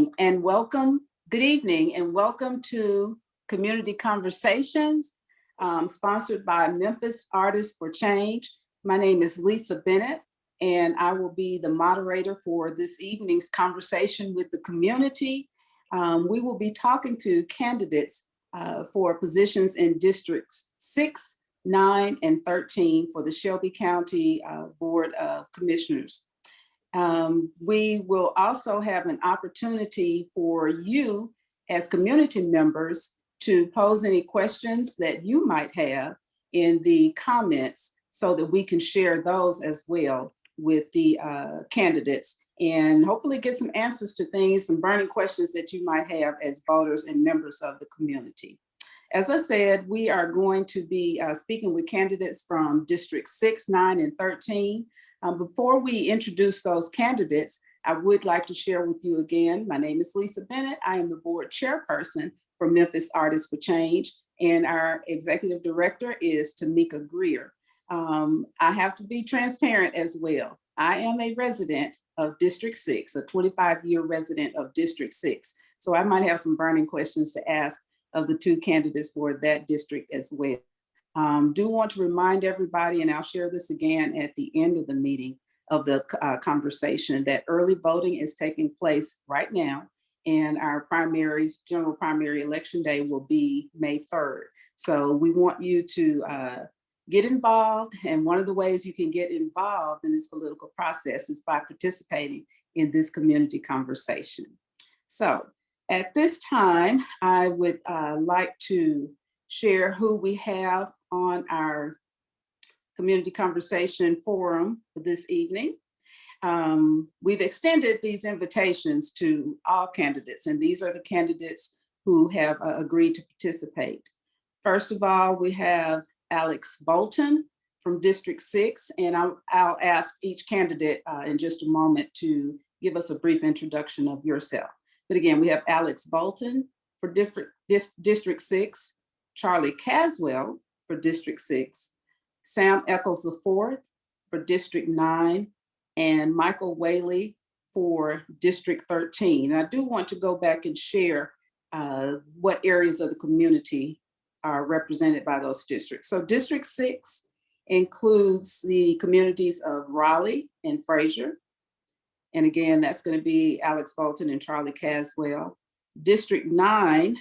Good evening and welcome to Community Conversations, sponsored by Memphis Artists for Change. My name is Lisa Bennett, and I will be the moderator for this evening's conversation with the community. We will be talking to candidates for positions in Districts 6, 9, and 13 for the Shelby County Board of Commissioners. We will also have an opportunity for you as community members to pose any questions that you might have in the comments so that we can share those as well with the candidates and hopefully get some answers to things, some burning questions that you might have as voters and members of the community. As I said, we are going to be speaking with candidates from District 6, 9, and 13. Before we introduce those candidates, I would like to share with you again, my name is Lisa Bennett. I am the board chairperson for Memphis Artists for Change, and our executive director is Tamika Greer. I have to be transparent as well. I am a resident of District 6, a 25-year resident of District 6. So I might have some burning questions to ask of the two candidates for that district as well. Do want to remind everybody, and I'll share this again at the end of the meeting of the conversation, that early voting is taking place right now, and our primaries, general primary election day will be May 3rd. So we want you to get involved, and one of the ways you can get involved in this political process is by participating in this community conversation. So at this time, I would like to share who we have on our community conversation forum for this evening. We've extended these invitations to all candidates, and these are the candidates who have agreed to participate. First of all, we have Alex Bolton from District 6, and I'll ask each candidate in just a moment to give us a brief introduction of yourself. But again, we have Alex Bolton for District 6, Charlie Caswell for District 6, Sam Eccles IV for District 9, and Michael Whaley for District 13. And I do want to go back and share what areas of the community are represented by those districts. So District 6 includes the communities of Raleigh and Fraser. And again, that's going to be Alex Bolton and Charlie Caswell. District 9,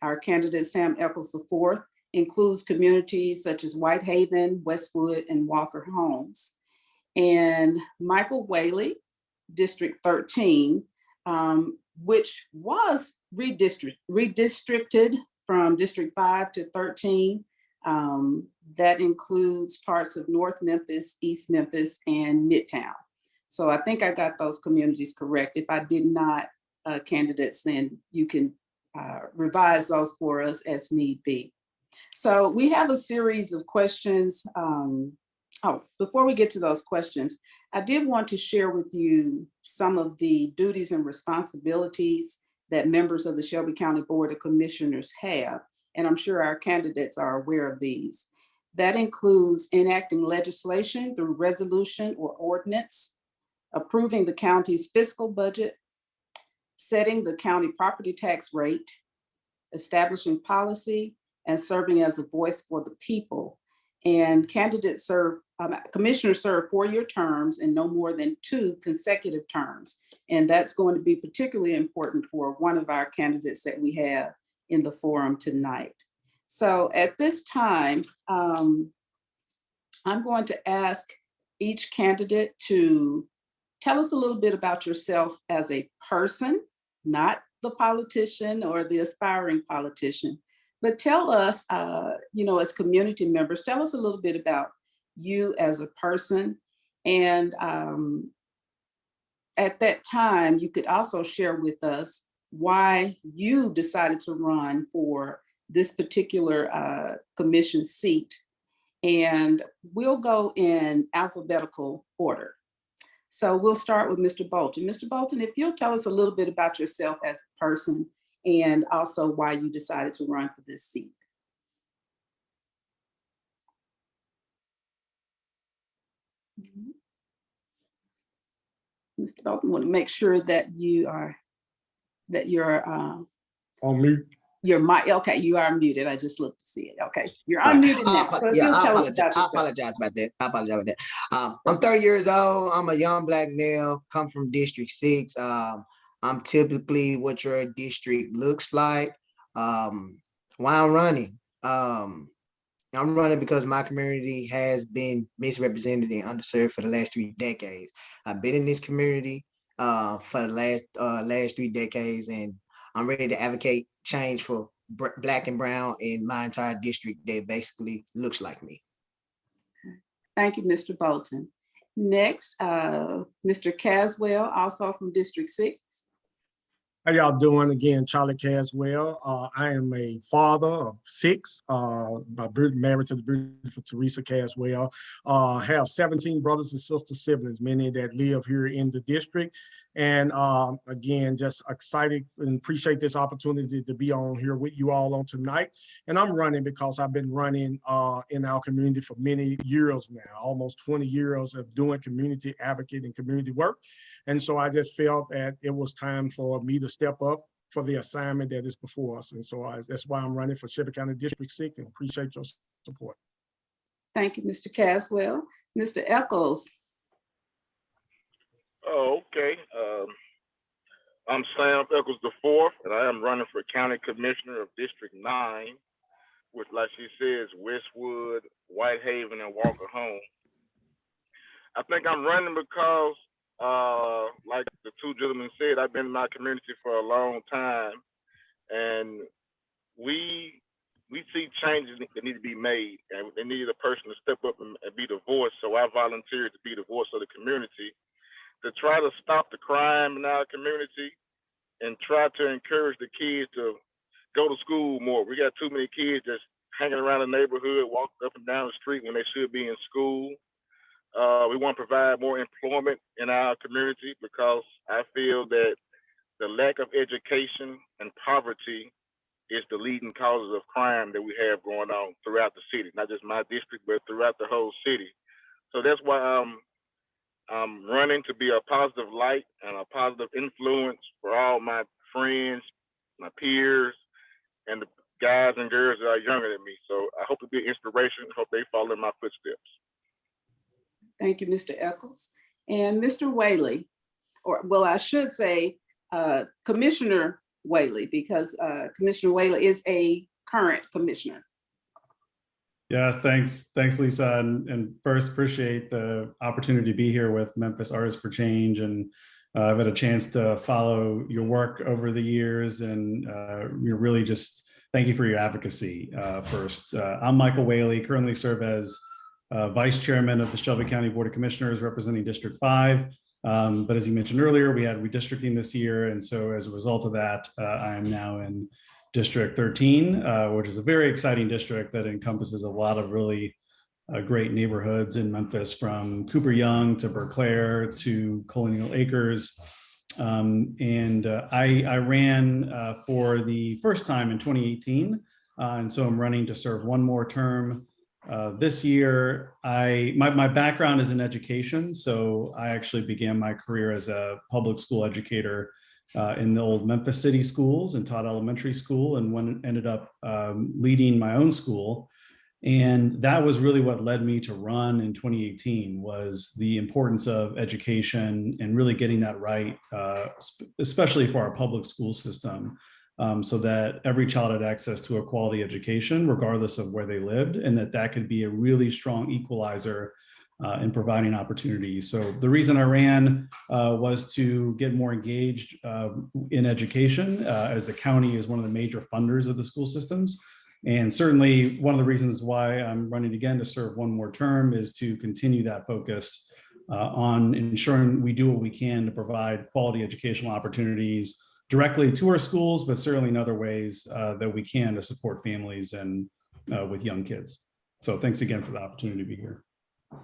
our candidate Sam Eccles IV, includes communities such as Whitehaven, Westwood, and Walker Homes. And Michael Whaley, District 13, which was redistricted from District 5 to 13. That includes parts of North Memphis, East Memphis, and Midtown. So I think I got those communities correct. If I did not, candidates, then you can revise those for us as need be. So we have a series of questions. Before we get to those questions, I did want to share with you some of the duties and responsibilities that members of the Shelby County Board of Commissioners have, and I'm sure our candidates are aware of these. That includes enacting legislation through resolution or ordinance, approving the county's fiscal budget, setting the county property tax rate, establishing policy, and serving as a voice for the people. And candidates commissioners serve 4-year terms and no more than 2 consecutive terms. And that's going to be particularly important for one of our candidates that we have in the forum tonight. So at this time, I'm going to ask each candidate to tell us a little bit about yourself as a person, not the politician or the aspiring politician, but tell us, as community members, tell us a little bit about you as a person. And at that time, you could also share with us why you decided to run for this particular commission seat. And we'll go in alphabetical order. So we'll start with Mr. Bolton. Mr. Bolton, if you'll tell us a little bit about yourself as a person and also why you decided to run for this seat. Mr. Bolton, want to make sure that you are that you're On mute. your mic. Okay, you are muted. I just looked to see it. Okay, you're unmuted now. So Yeah, you'll tell us about yourself. I apologize about that. I'm 30 years old. I'm a young Black male, come from District 6. I'm typically what your district looks like. Why I'm running? I'm running because my community has been misrepresented and underserved for the last 3 decades. I've been in this community for the last 3 decades, and I'm ready to advocate change for Black and brown in my entire district that basically looks like me. Thank you, Mr. Bolton. Next, Mr. Caswell, also from District 6. How y'all doing? Again, Charlie Caswell. I am a father of 6, married to the beautiful Teresa Caswell. Have 17 brothers and sister siblings, many that live here in the district. And again, just excited and appreciate this opportunity to be on here with you all on tonight. And I'm running because I've been running in our community for many years now, almost 20 years of doing community advocate and community work. And so I just felt that it was time for me to step up for the assignment that is before us. And so that's why I'm running for Shelby County District 6 and appreciate your support. Thank you, Mr. Caswell. Mr. Eccles. Oh, okay. I'm Sam Eccles IV, and I am running for County Commissioner of District 9, which, like she says, Westwood, Whitehaven, and Walker Home. I think I'm running because like the 2 gentlemen said, I've been in my community for a long time, and we see changes that need to be made, and they need a person to step up and be the voice. So I volunteered to be the voice of the community to try to stop the crime in our community and try to encourage the kids to go to school more. We got too many kids just hanging around the neighborhood, walking up and down the street when they should be in school. We want to provide more employment in our community because I feel that the lack of education and poverty is the leading causes of crime that we have going on throughout the city, not just my district, but throughout the whole city. So that's why I'm running to be a positive light and a positive influence for all my friends, my peers, and the guys and girls that are younger than me. So I hope to be an inspiration. Hope they follow in my footsteps. Thank you, Mr. Eccles. And Mr. Whaley, or well, I should say Commissioner Whaley, because Commissioner Whaley is a current commissioner. Yes, thanks, Lisa. And first, appreciate the opportunity to be here with Memphis Artists for Change. And I've had a chance to follow your work over the years, and you're really just, thank you for your advocacy first. I'm Michael Whaley, currently serve as Vice Chairman of the Shelby County Board of Commissioners representing District 5. But as you mentioned earlier, we had redistricting this year. And so as a result of that, I am now in District 13, which is a very exciting district that encompasses a lot of really great neighborhoods in Memphis, from Cooper Young to Berclair to Colonial Acres. I ran for the first time in 2018. And so I'm running to serve one more term. This year, my background is in education. So I actually began my career as a public school educator in the old Memphis City schools and taught elementary school, and ended up leading my own school. And that was really what led me to run in 2018, was the importance of education and really getting that right, especially for our public school system. So that every child had access to a quality education, regardless of where they lived, and that could be a really strong equalizer in providing opportunities. So the reason I ran was to get more engaged in education, as the county is one of the major funders of the school systems. And certainly one of the reasons why I'm running again to serve one more term is to continue that focus on ensuring we do what we can to provide quality educational opportunities directly to our schools, but certainly in other ways that we can to support families and with young kids. So thanks again for the opportunity to be here. I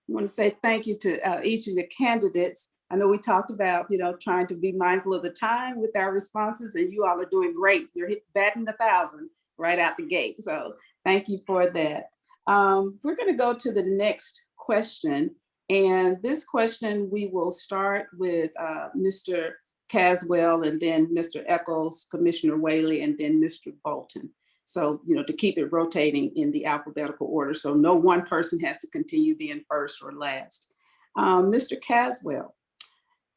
want to say thank you to each of the candidates. I know we talked about, trying to be mindful of the time with our responses, and you all are doing great. You're batting 1,000 right out the gate. So thank you for that. We're going to go to the next question. And this question, we will start with Mr. Caswell, and then Mr. Eccles, Commissioner Whaley, and then Mr. Bolton. So, to keep it rotating in the alphabetical order. So no one person has to continue being first or last. Mr. Caswell,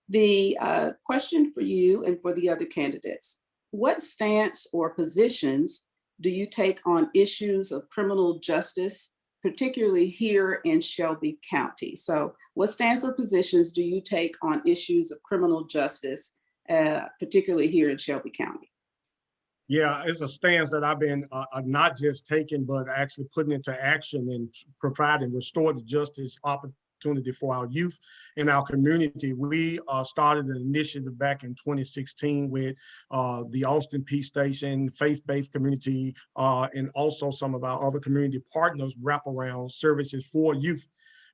the question for you and for the other candidates: what stance or positions do you take on issues of criminal justice, particularly here in Shelby County? So what stance or positions do you take on issues of criminal justice, particularly here in Shelby County? Yeah, it's a stance that I've been not just taking, but actually putting into action and providing restorative justice opportunity for our youth in our community. We started an initiative back in 2016 with the Austin Peace Station, faith-based community, and also some of our other community partners wraparound services for youth.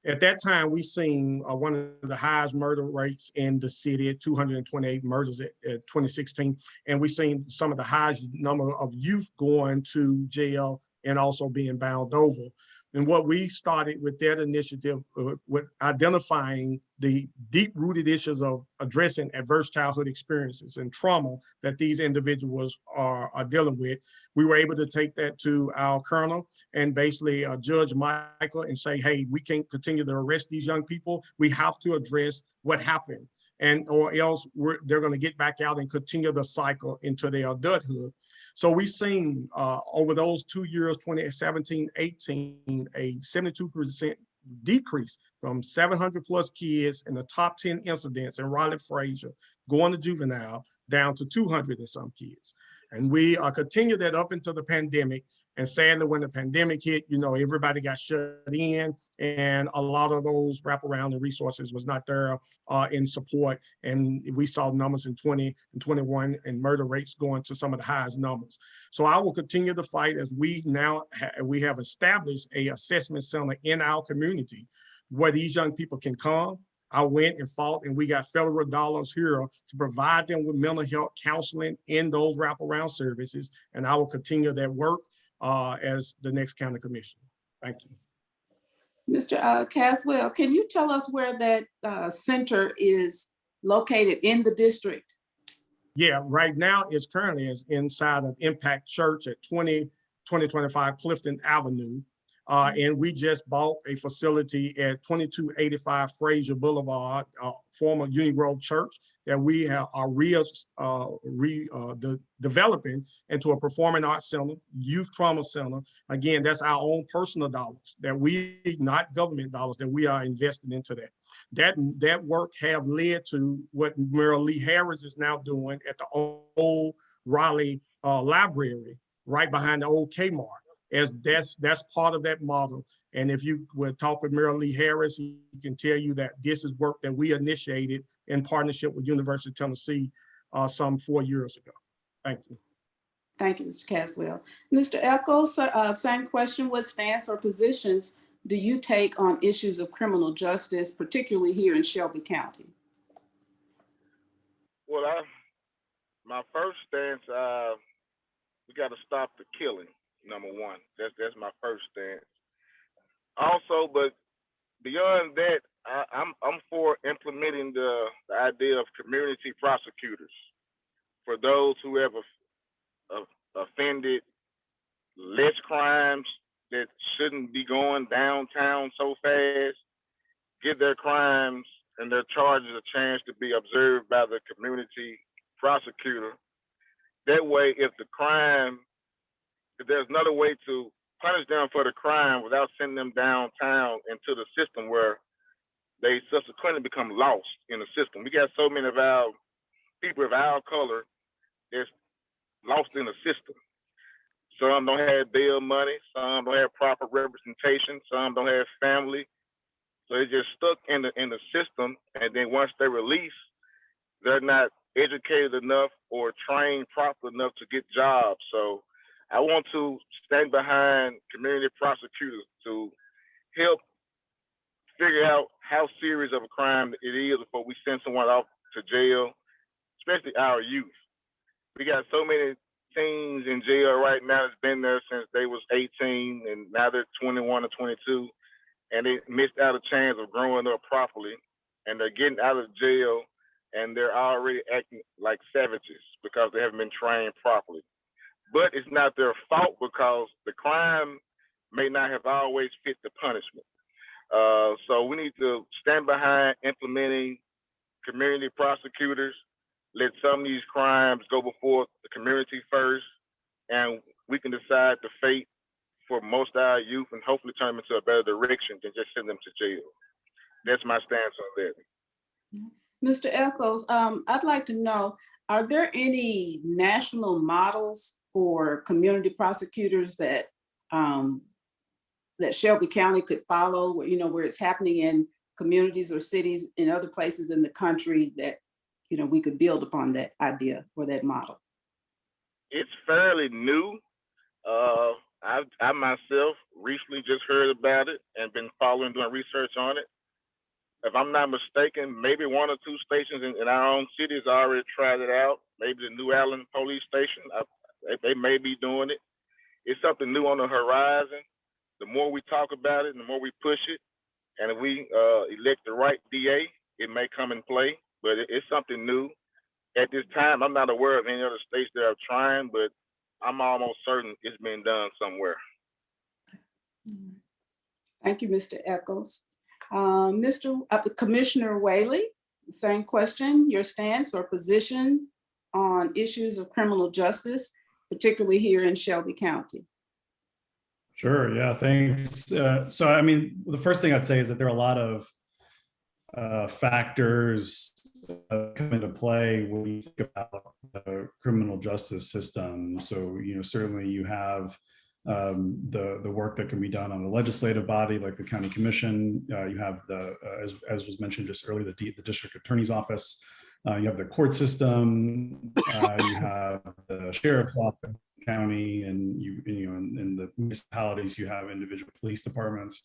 At that time, we seen one of the highest murder rates in the city at 228 murders at 2016. And we seen some of the highest number of youth going to jail and also being bound over. And what we started with that initiative, with identifying the deep-rooted issues of addressing adverse childhood experiences and trauma that these individuals are dealing with, we were able to take that to our colonel and basically Judge Michael and say, hey, we can't continue to arrest these young people. We have to address what happened, and or else they're going to get back out and continue the cycle into their adulthood. So we've seen over those 2 years, 2017, 18, a 72% decrease from 700 plus kids in the top 10 incidents in Raleigh, Fraser, going to juvenile, down to 200 and some kids. And we continued that up into the pandemic. And sadly, when the pandemic hit, everybody got shut in, and a lot of those wraparound and resources was not there in support. And we saw numbers in 20 and 21 and murder rates going to some of the highest numbers. So I will continue to fight as we now we have established a assessment center in our community where these young people can come. I went and fought, and we got federal dollars here to provide them with mental health counseling in those wraparound services. And I will continue that work as the next county commissioner. Thank you. Mr. Caswell, can you tell us where that center is located in the district? Yeah, right now it's currently inside of Impact Church at 2025 Clifton Avenue. And we just bought a facility at 2285 Fraser Boulevard, former Union Grove Church, that we are developing into a performing arts center, youth trauma center. Again, that's our own personal dollars that we, not government dollars, that we are investing into that. That work have led to what Mayor Lee Harris is now doing at the old Raleigh library, right behind the old Kmart. As that's part of that model. And if you would talk with Mayor Lee Harris, he can tell you that this is work that we initiated in partnership with University of Tennessee some 4 years ago. Thank you. Thank you, Mr. Caswell. Mr. Eccles, same question: what stance or positions do you take on issues of criminal justice, particularly here in Shelby County? Well, my first stance, we got to stop the killing. Number one, that's my first stance. Also, but beyond that, I'm for implementing the idea of community prosecutors for those who have offended less crimes that shouldn't be going downtown so fast. Give their crimes and their charges a chance to be observed by the community prosecutor. That way, if there's another way to punish them for the crime without sending them downtown into the system where they subsequently become lost in the system. We got so many of our people of our color that's lost in the system. Some don't have bail money, some don't have proper representation, some don't have family. So they're just stuck in the system, and then once they're released, they're not educated enough or trained properly enough to get jobs. So I want to stand behind community prosecutors to help figure out how serious of a crime it is before we send someone off to jail, especially our youth. We got so many teens in jail right now that's been there since they was 18, and now they're 21 or 22, and they missed out a chance of growing up properly, and they're getting out of jail and they're already acting like savages because they haven't been trained properly. But it's not their fault because the crime may not have always fit the punishment. So we need to stand behind implementing community prosecutors, let some of these crimes go before the community first, and we can decide the fate for most of our youth and hopefully turn them into a better direction than just send them to jail. That's my stance on that. Mr. Echols, I'd like to know, are there any national models for community prosecutors that that Shelby County could follow, where, you know, where it's happening in communities or cities in other places in the country that, you know, we could build upon that idea or that model? It's fairly new. I myself recently just heard about it and been following, doing research on it. If I'm not mistaken, maybe 1 or 2 stations in our own cities already tried it out. Maybe the New Allen police station, they may be doing it. It's something new on the horizon. The more we talk about it, the more we push it, and if we elect the right DA, it may come in play, but it's something new. At this time, I'm not aware of any other states that are trying, but I'm almost certain it's been done somewhere. Thank you, Mr. Echols. Commissioner Whaley, same question, your stance or position on issues of criminal justice, particularly here in Shelby County. Sure, yeah, thanks. So, I mean, the first thing I'd say is that there are a lot of factors come into play when you think about the criminal justice system. So, you know, certainly you have the work that can be done on the legislative body, like the county commission. You have the, as was mentioned just earlier, the district attorney's office. You have the court system. You have the sheriff's office, county, and you know, in the municipalities, you have individual police departments.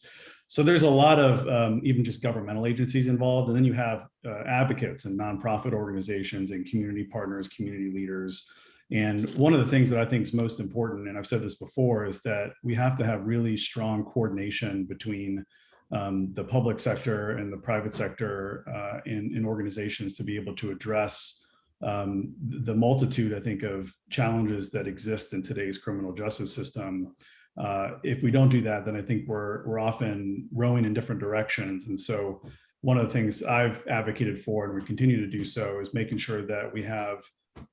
So there's a lot of even just governmental agencies involved, and then you have advocates and nonprofit organizations and community partners, community leaders. And one of the things that I think is most important, and I've said this before, is that we have to have really strong coordination between the public sector and the private sector in organizations to be able to address the multitude, I think, of challenges that exist in today's criminal justice system. If we don't do that, then I think we're often rowing in different directions. And so one of the things I've advocated for, and we continue to do so, is making sure that we have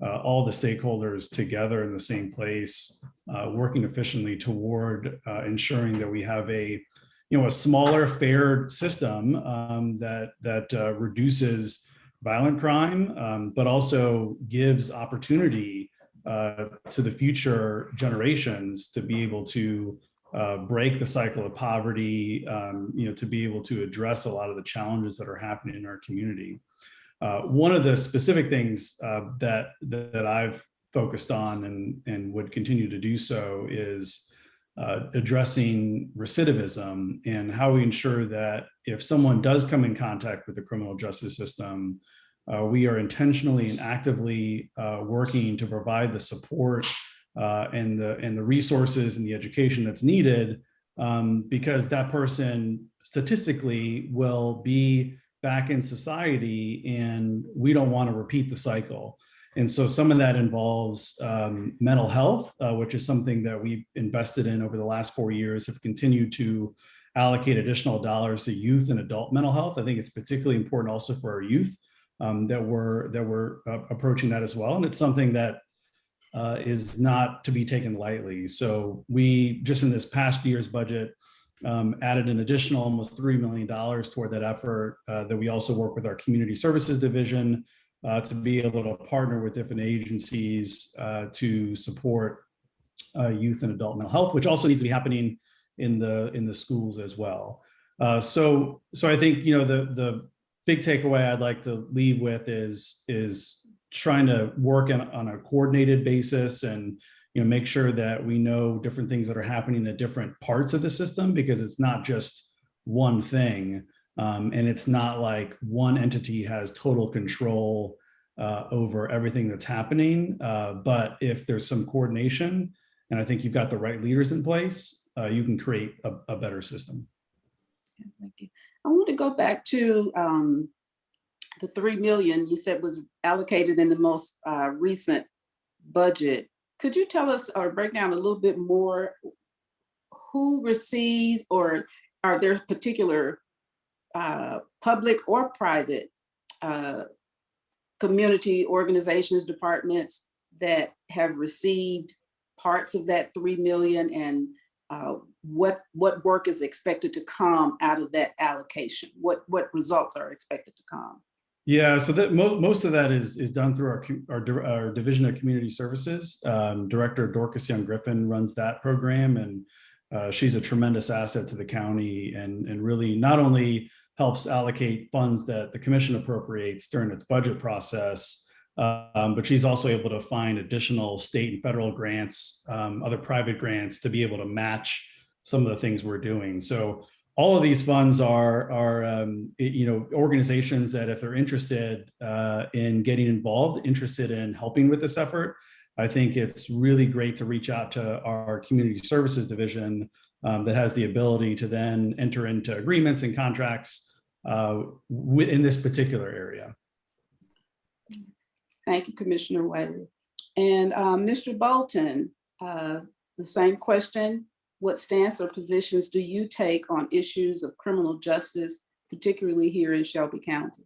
all the stakeholders together in the same place, working efficiently toward ensuring that we have a smaller, fair system that reduces violent crime, but also gives opportunity to the future generations to be able to break the cycle of poverty, to be able to address a lot of the challenges that are happening in our community. One of the specific things that I've focused on and would continue to do so is addressing recidivism and how we ensure that if someone does come in contact with the criminal justice system, we are intentionally and actively working to provide the support and the resources and the education that's needed, because that person statistically will be back in society, and we don't want to repeat the cycle. And so some of that involves mental health, which is something that we've invested in over the last 4 years, have continued to allocate additional dollars to youth and adult mental health. I think it's particularly important also for our youth that we're approaching that as well. And it's something that is not to be taken lightly. So we just in this past year's budget added an additional almost $3 million toward that effort, that we also work with our community services division to be able to partner with different agencies to support youth and adult mental health, which also needs to be happening in the schools as well. So I think, the big takeaway I'd like to leave with is trying to work on a coordinated basis and make sure that we know different things that are happening at different parts of the system, because it's not just one thing. And it's not like one entity has total control over everything that's happening. But if there's some coordination, and I think you've got the right leaders in place, you can create a better system. Thank you. I want to go back to the 3 million you said was allocated in the most recent budget. Could you tell us or break down a little bit more who receives, or are there particular public or private community organizations, departments that have received parts of that 3 million, and what work is expected to come out of that allocation? What results are expected to come? Yeah, so that most of that is done through our Division of Community Services. Director Dorcas Young Griffin runs that program, and she's a tremendous asset to the county, and really not only helps allocate funds that the commission appropriates during its budget process, but she's also able to find additional state and federal grants, other private grants, to be able to match some of the things we're doing. So all of these funds are organizations that, if they're interested in getting involved, interested in helping with this effort, I think it's really great to reach out to our community services division that has the ability to then enter into agreements and contracts in this particular area. Thank you, Commissioner Wiley. And Mr. Bolton, the same question. What stance or positions do you take on issues of criminal justice, particularly here in Shelby County?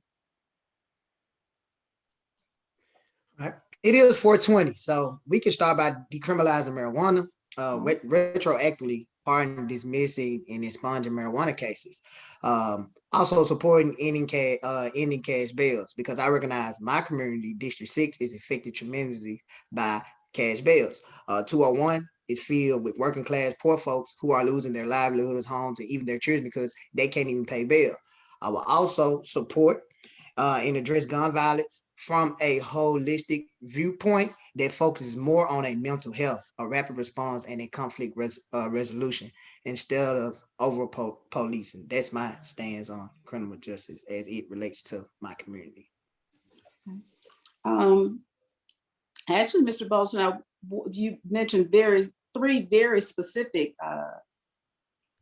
Right. It is 420, so we can start by decriminalizing marijuana, retroactively pardon, dismissing, and expunging marijuana cases. Also supporting ending cash bails, because I recognize my community, District 6, is affected tremendously by cash bails. 201 is filled with working class poor folks who are losing their livelihoods, homes, and even their children because they can't even pay bail. I will also support and address gun violence from a holistic viewpoint that focuses more on a mental health, a rapid response, and a conflict resolution instead of over policing. That's my stance on criminal justice as it relates to my community. Actually, Mr. Bolton, you mentioned three very specific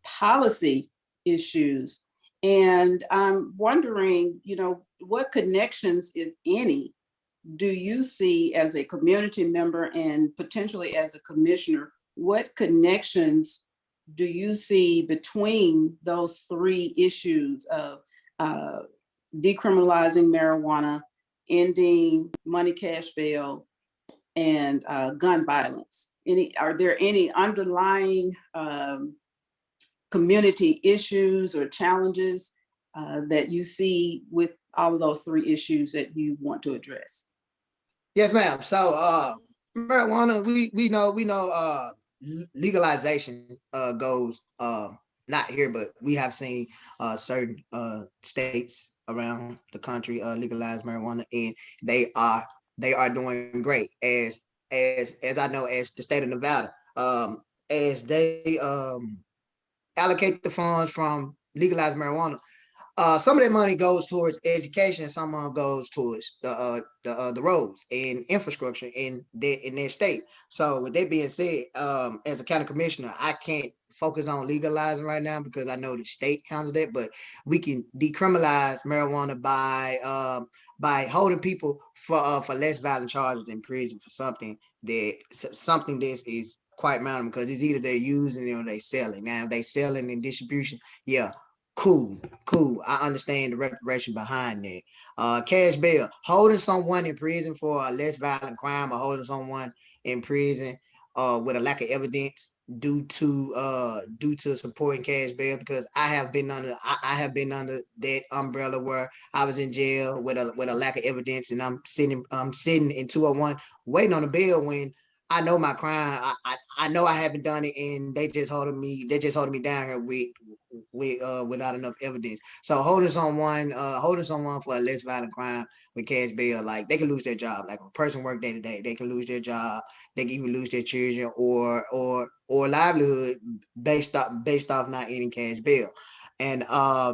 policy issues. And I'm wondering, what connections, if any, do you see as a community member and potentially as a commissioner? What connections do you see between those three issues of decriminalizing marijuana, ending money cash bail, and gun violence? Are there any underlying community issues or challenges that you see with all of those three issues that you want to address? Yes, ma'am. So marijuana, we know legalization goes not here, but we have seen certain states around the country legalize marijuana, and they are doing great. As I know, as the state of Nevada, as they allocate the funds from legalized marijuana, some of that money goes towards education, some of it goes towards the roads and infrastructure in their state. So with that being said, as a county commissioner, I can't focus on legalizing right now because I know the state handles that, but we can decriminalize marijuana by holding people for less violent charges in prison for something that is quite minor, because it's either they're using it or they selling. Now if they selling and distribution, yeah, cool. I understand the reparation behind that. Cash bail, holding someone in prison for a less violent crime, or holding someone in prison with a lack of evidence due to supporting cash bail, because I have been under that umbrella where I was in jail with a lack of evidence, and I'm sitting in 201 waiting on a bail when I know my crime. I know I haven't done it, and they just holding me down here without enough evidence. So holding someone for a less violent crime with cash bail, like, they can lose their job. Like, a person work day to day, they can lose their job. They can even lose their children or livelihood based off not eating cash bail. And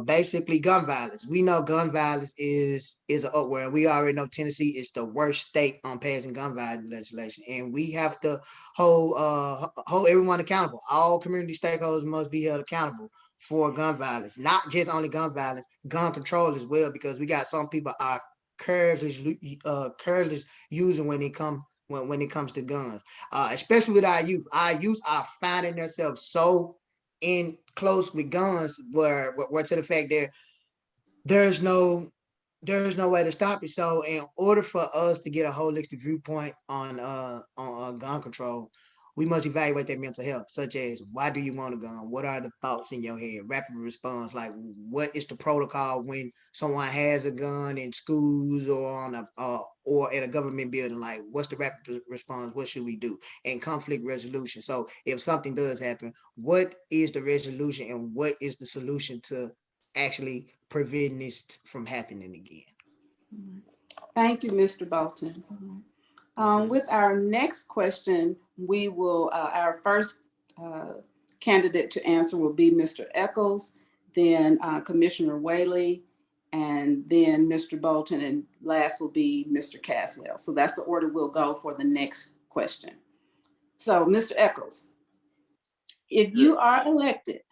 basically gun violence. We know gun violence is an upward. We already know Tennessee is the worst state on passing gun violence legislation, and we have to hold everyone accountable. All community stakeholders must be held accountable for gun violence, not just only gun violence, gun control as well, because we got some people are careless using when it comes to guns, especially with our youth. Our youth are finding themselves so in close with guns, where to the fact that there's no way to stop it. So in order for us to get a holistic viewpoint on gun control, we must evaluate their mental health, such as, why do you want a gun? What are the thoughts in your head? Rapid response, like, what is the protocol when someone has a gun in schools or on or at a government building? Like, what's the rapid response? What should we do? And conflict resolution. So if something does happen, what is the resolution and what is the solution to actually preventing this from happening again? Thank you, Mr. Bolton. With our next question, we will, our first candidate to answer will be Mr. Eccles, then Commissioner Whaley, and then Mr. Bolton, and last will be Mr. Caswell. So that's the order we'll go for the next question. So, Mr. Eccles, if you are elected,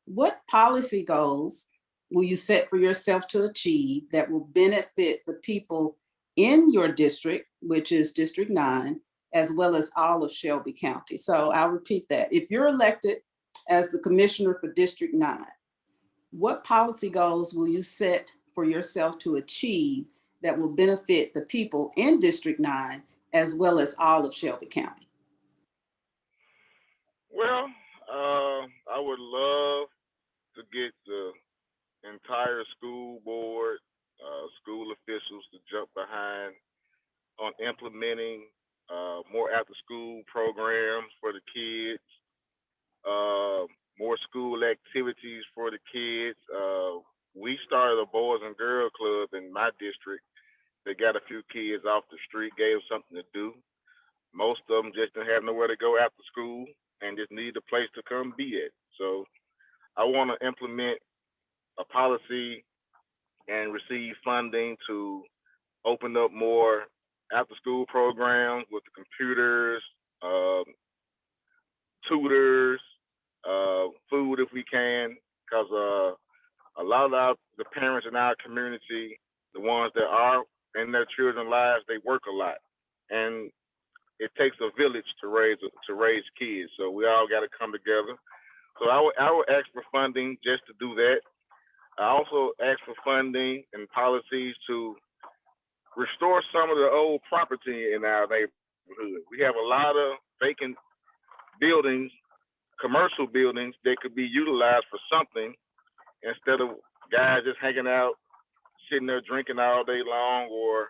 what policy goals will you set for yourself to achieve that will benefit the people in your district, which is District 9, as well as all of Shelby County? So I'll repeat that. If you're elected as the commissioner for District 9, what policy goals will you set for yourself to achieve that will benefit the people in District 9, as well as all of Shelby County? Well, I would love to get the entire school board, school officials to jump behind on implementing more after-school programs for the kids, more school activities for the kids. We started a Boys and Girls Club in my district. They got a few kids off the street, gave them something to do. Most of them just didn't have nowhere to go after school and just need a place to come be at. So I want to implement a policy and receive funding to open up more after-school programs with the computers, tutors, food if we can, because a lot of the parents in our community, the ones that are in their children's lives, they work a lot, and it takes a village to raise kids. So we all got to come together. So I would ask for funding just to do that. I also ask for funding and policies to restore some of the old property in our neighborhood. We have a lot of vacant buildings, commercial buildings that could be utilized for something instead of guys just hanging out, sitting there drinking all day long, or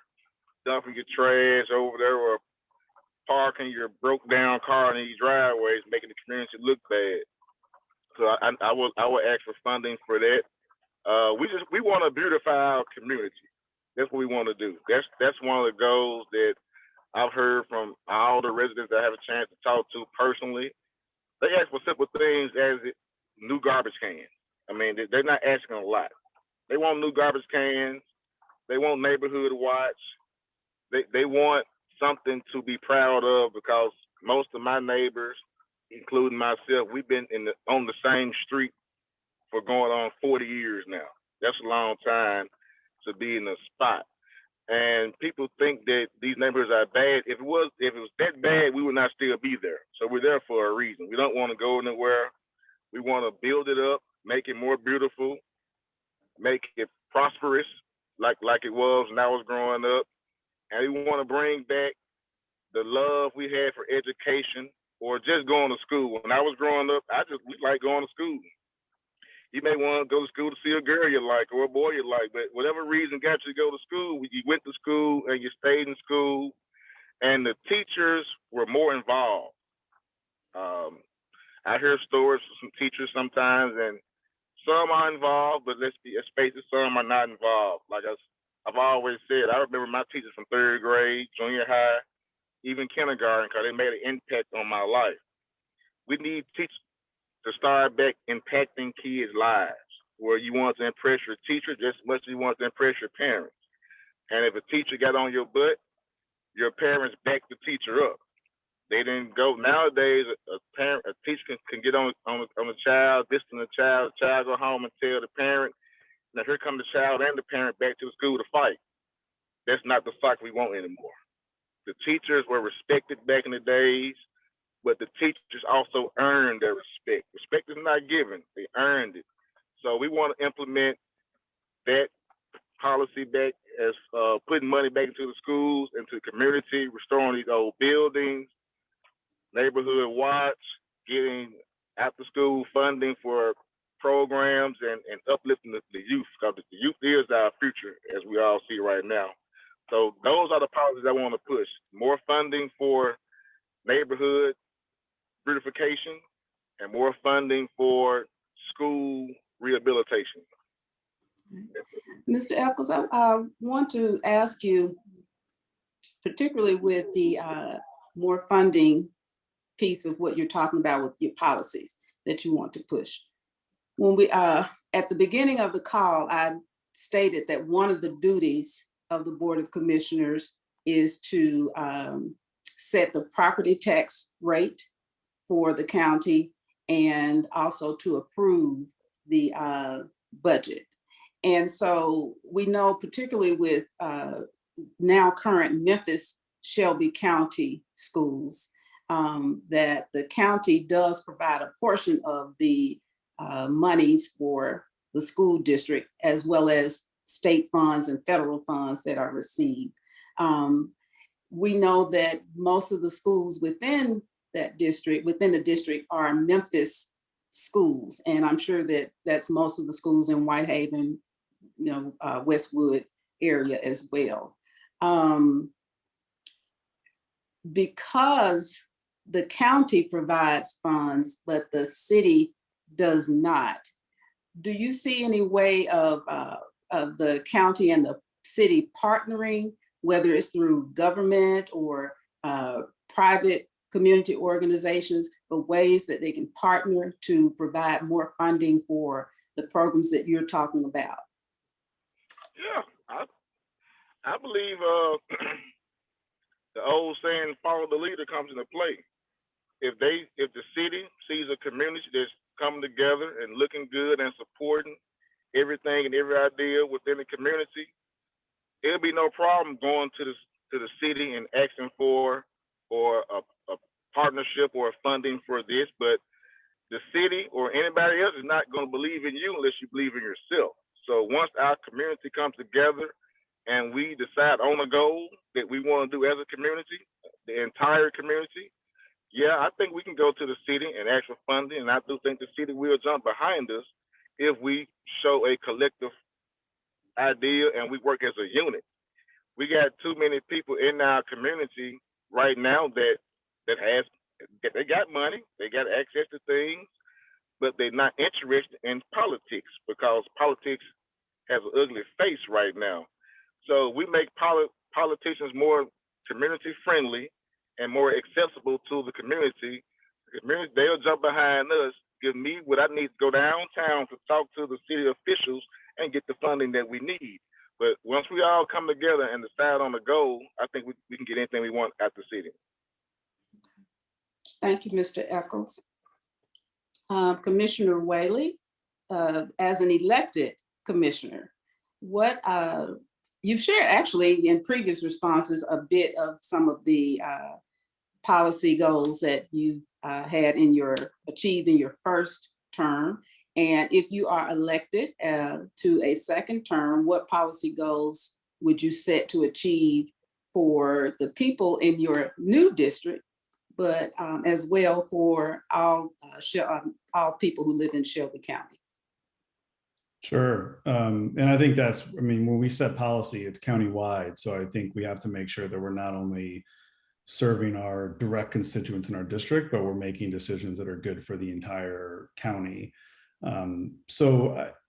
dumping your trash over there, or parking your broke down car in these driveways, making the community look bad. So I would ask for funding for that. We want to beautify our community. That's what we want to do. That's one of the goals that I've heard from all the residents that I have a chance to talk to personally. They ask for simple things as new garbage cans. I mean, they're not asking a lot. They want new garbage cans. They want neighborhood watch. They want something to be proud of, because most of my neighbors, including myself, we've been on the same street for going on 40 years now. That's a long time to be in a spot. And people think that these neighborhoods are bad. If it was that bad, we would not still be there. So we're there for a reason. We don't want to go anywhere. We want to build it up, make it more beautiful, make it prosperous, like it was when I was growing up. And we want to bring back the love we had for education, or just going to school. When I was growing up, we like going to school. You may want to go to school to see a girl you like or a boy you like, but whatever reason got you to go to school, you went to school and you stayed in school, and the teachers were more involved. I hear stories from some teachers sometimes, and some are involved, but let's face it, some are not involved. Like I've always said, I remember my teachers from 3rd grade, junior high, even kindergarten, because they made an impact on my life. We need teachers to start back impacting kids' lives, where you want to impress your teacher just as much as you want to impress your parents. And if a teacher got on your butt, your parents back the teacher up. They didn't go. Nowadays, a teacher can get on a child, distance the child go home and tell the parent, now here come the child and the parent back to the school to fight. that's not the soccer we want anymore. The teachers were respected back in the days, but the teachers also earned their respect. Respect is not given, they earned it. So we want to implement that policy back as putting money back into the schools, into the community, restoring these old buildings, neighborhood watch, getting after school funding for programs and uplifting the youth, because the youth is our future, as we all see right now. So those are the policies I want to push. More funding for neighborhood beautification and more funding for school rehabilitation. Mr. Eccles, I want to ask you, particularly with the more funding piece of what you're talking about with your policies that you want to push. When we, at the beginning of the call, I stated that one of the duties of the Board of Commissioners is to set the property tax rate for the county and also to approve the budget. And so we know, particularly with now current Memphis Shelby County schools, that the county does provide a portion of the monies for the school district, as well as state funds and federal funds that are received. We know that most of the schools within that district, within the district, are Memphis schools. And I'm sure that that's most of the schools in Whitehaven, Westwood area as well. Because the county provides funds, but the city does not, do you see any way of the county and the city partnering, whether it's through government or private community organizations, but ways that they can partner to provide more funding for the programs that you're talking about? Yeah, I believe the old saying, follow the leader, comes into play. If the city sees a community that's coming together and looking good and supporting everything and every idea within the community, it'll be no problem going to the city and asking for a partnership or funding for this. But the city or anybody else is not going to believe in you unless you believe in yourself. So once our community comes together and we decide on a goal that we want to do as a community, the entire community, yeah, I think we can go to the city and ask for funding. And I do think the city will jump behind us if we show a collective idea and we work as a unit. We got too many people in our community right now that they got money, they got access to things, but they're not interested in politics because politics has an ugly face right now. So we make politicians more community friendly and more accessible to the community. They'll jump behind us, give me what I need to go downtown to talk to the city officials and get the funding that we need. But once we all come together and decide on the goal, I think we can get anything we want at the city. Thank you, Mr. Eccles. Commissioner Whaley, as an elected commissioner, what you've shared actually in previous responses a bit of some of the policy goals that you've achieved in your first term. And if you are elected to a second term, what policy goals would you set to achieve for the people in your new district, but as well for all people who live in Shelby County? Sure. And I think when we set policy, it's countywide. So I think we have to make sure that we're not only serving our direct constituents in our district, but we're making decisions that are good for the entire county. There's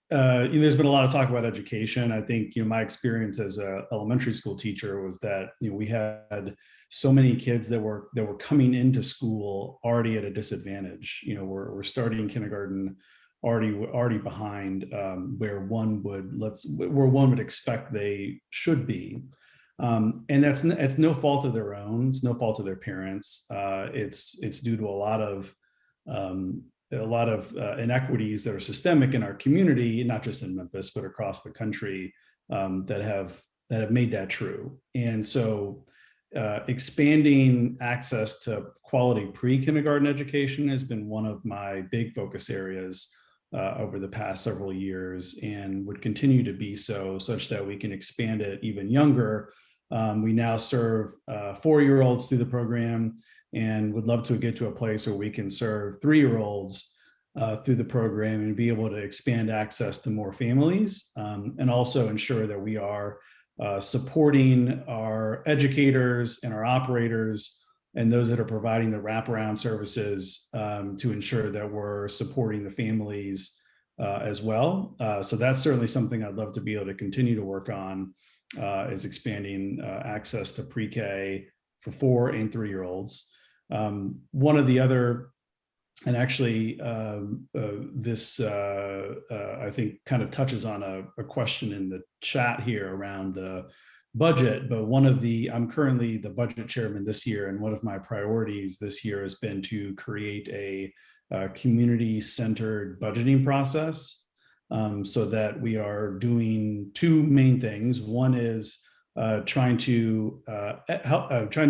been a lot of talk about education. I think, my experience as an elementary school teacher was that, we had so many kids that were coming into school already at a disadvantage. We're starting kindergarten already behind where one would expect they should be. And it's no fault of their own. It's no fault of their parents. It's due to a lot of inequities that are systemic in our community, not just in Memphis, but across the country, that have have made that true. And so expanding access to quality pre-kindergarten education has been one of my big focus areas over the past several years, and would continue to be so, such that we can expand it even younger. We now serve 4-year-olds through the program, and would love to get to a place where we can serve 3-year-olds through the program and be able to expand access to more families, and also ensure that we are supporting our educators and our operators and those that are providing the wraparound services to ensure that we're supporting the families as well. So that's certainly something I'd love to be able to continue to work on, is expanding access to pre-K for 4 and 3-year-olds. One of the other, and actually this I think kind of touches on a question in the chat here around the budget, but I'm currently the budget chairman this year, and one of my priorities this year has been to create a community-centered budgeting process, so that we are doing 2 main things. One is trying to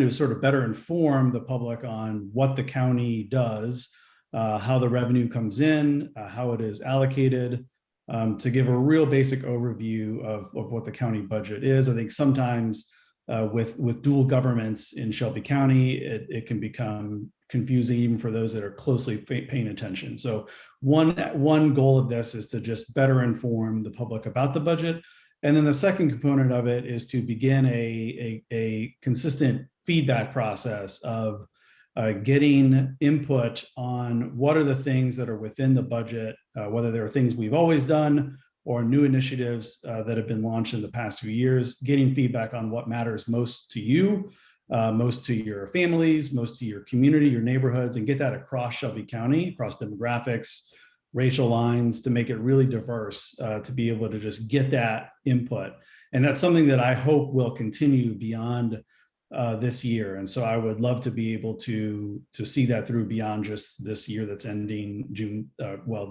sort of better inform the public on what the county does, how the revenue comes in, how it is allocated, to give a real basic overview of what the county budget is. I think sometimes with dual governments in Shelby County, it can become confusing even for those that are closely paying attention. So one goal of this is to just better inform the public about the budget. And then the second component of it is to begin a consistent feedback process of getting input on what are the things that are within the budget, whether there are things we've always done or new initiatives that have been launched in the past few years, getting feedback on what matters most to you, most to your families, most to your community, your neighborhoods, and get that across Shelby County, across demographics, racial lines, to make it really diverse, to be able to just get that input. And that's something that I hope will continue beyond this year. And so I would love to be able to see that through beyond just this year that's ending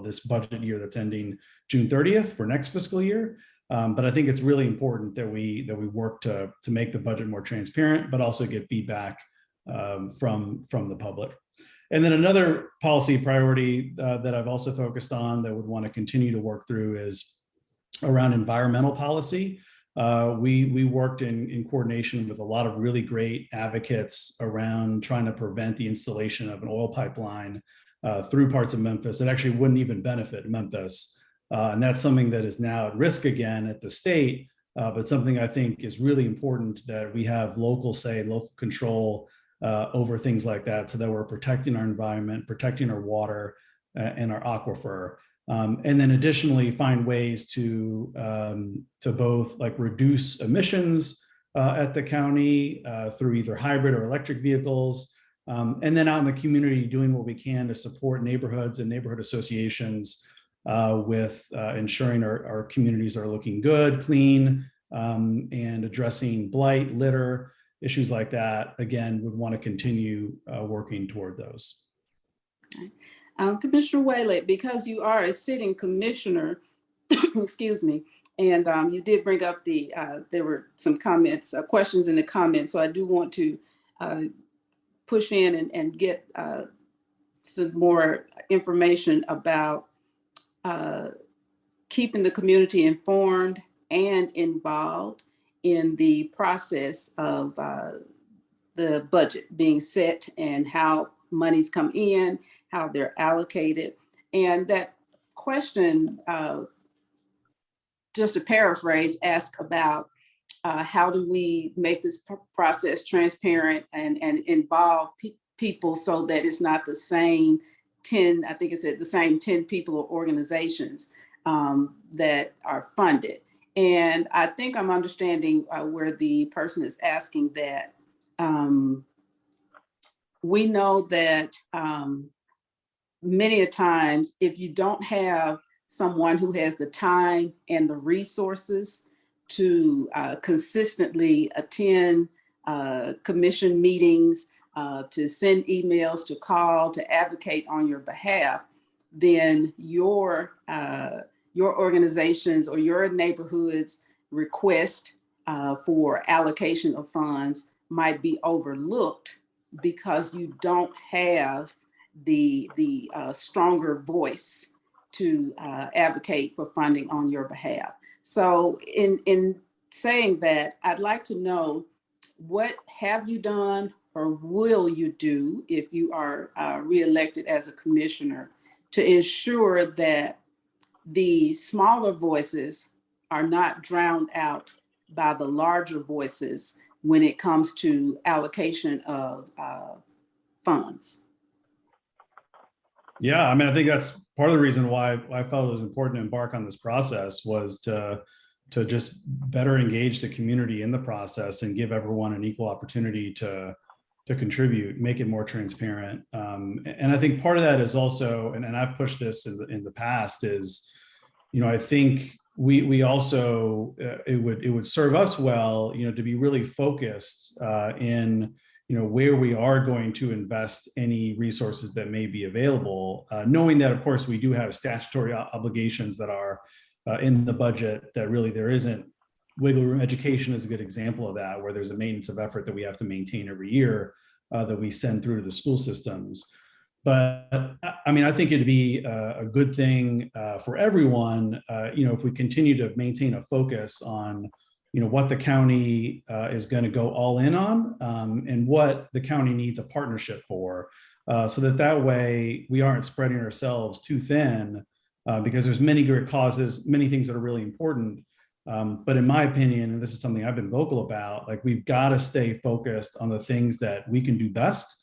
this budget year that's ending June 30th for next fiscal year. But I think it's really important that we work to make the budget more transparent, but also get feedback from the public. And then another policy priority that I've also focused on that would want to continue to work through is around environmental policy. We worked in coordination with a lot of really great advocates around trying to prevent the installation of an oil pipeline through parts of Memphis that actually wouldn't even benefit Memphis. And that's something that is now at risk again at the state, but something I think is really important that we have local say, local control over things like that, so that we're protecting our environment, protecting our water and our aquifer. And then additionally find ways to both like reduce emissions at the county through either hybrid or electric vehicles. And then out in the community doing what we can to support neighborhoods and neighborhood associations with ensuring our communities are looking good, clean, and addressing blight, litter, issues like that. Again, would want to continue working toward those. Okay. Commissioner Whaley, because you are a sitting commissioner, excuse me, and you did bring up there were some comments, questions in the comments, so I do want to push in and get some more information about keeping the community informed and involved in the process of the budget being set and how monies come in, how they're allocated. And that question, just to paraphrase, ask about how do we make this process transparent and involve people so that it's not the same 10, I think it said the same 10 people or organizations that are funded. And I think I'm understanding where the person is asking that. We know that many a times, if you don't have someone who has the time and the resources to consistently attend commission meetings, to send emails, to call, to advocate on your behalf, then your organizations or your neighborhoods request for allocation of funds might be overlooked because you don't have the stronger voice to advocate for funding on your behalf. So in saying that, I'd like to know, what have you done or will you do if you are reelected as a commissioner to ensure that the smaller voices are not drowned out by the larger voices when it comes to allocation of funds? Yeah, I mean, I think that's part of the reason why I felt it was important to embark on this process, was to just better engage the community in the process and give everyone an equal opportunity to contribute, make it more transparent. And I think part of that is also, and I've pushed this in the past, is, I think we also, it would serve us well, to be really focused in, where we are going to invest any resources that may be available, knowing that, of course, we do have statutory obligations that are in the budget that really there isn't wiggle room. Education is a good example of that, where there's a maintenance of effort that we have to maintain every year that we send through to the school systems. But I mean, I think it'd be a good thing for everyone, if we continue to maintain a focus on, what the county is going to go all in on, and what the county needs a partnership for, so that way we aren't spreading ourselves too thin, because there's many great causes, many things that are really important. But in my opinion, and this is something I've been vocal about, like, we've got to stay focused on the things that we can do best,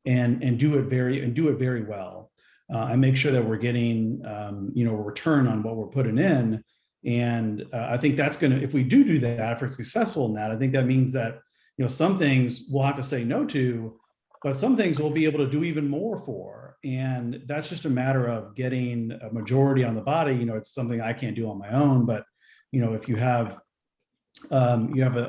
and do it very well, and make sure that we're getting a return on what we're putting in. And I think that's going to, if we do that, if we're successful in that, I think that means that, some things we'll have to say no to, but some things we'll be able to do even more for. And that's just a matter of getting a majority on the body. It's something I can't do on my own, but if you have a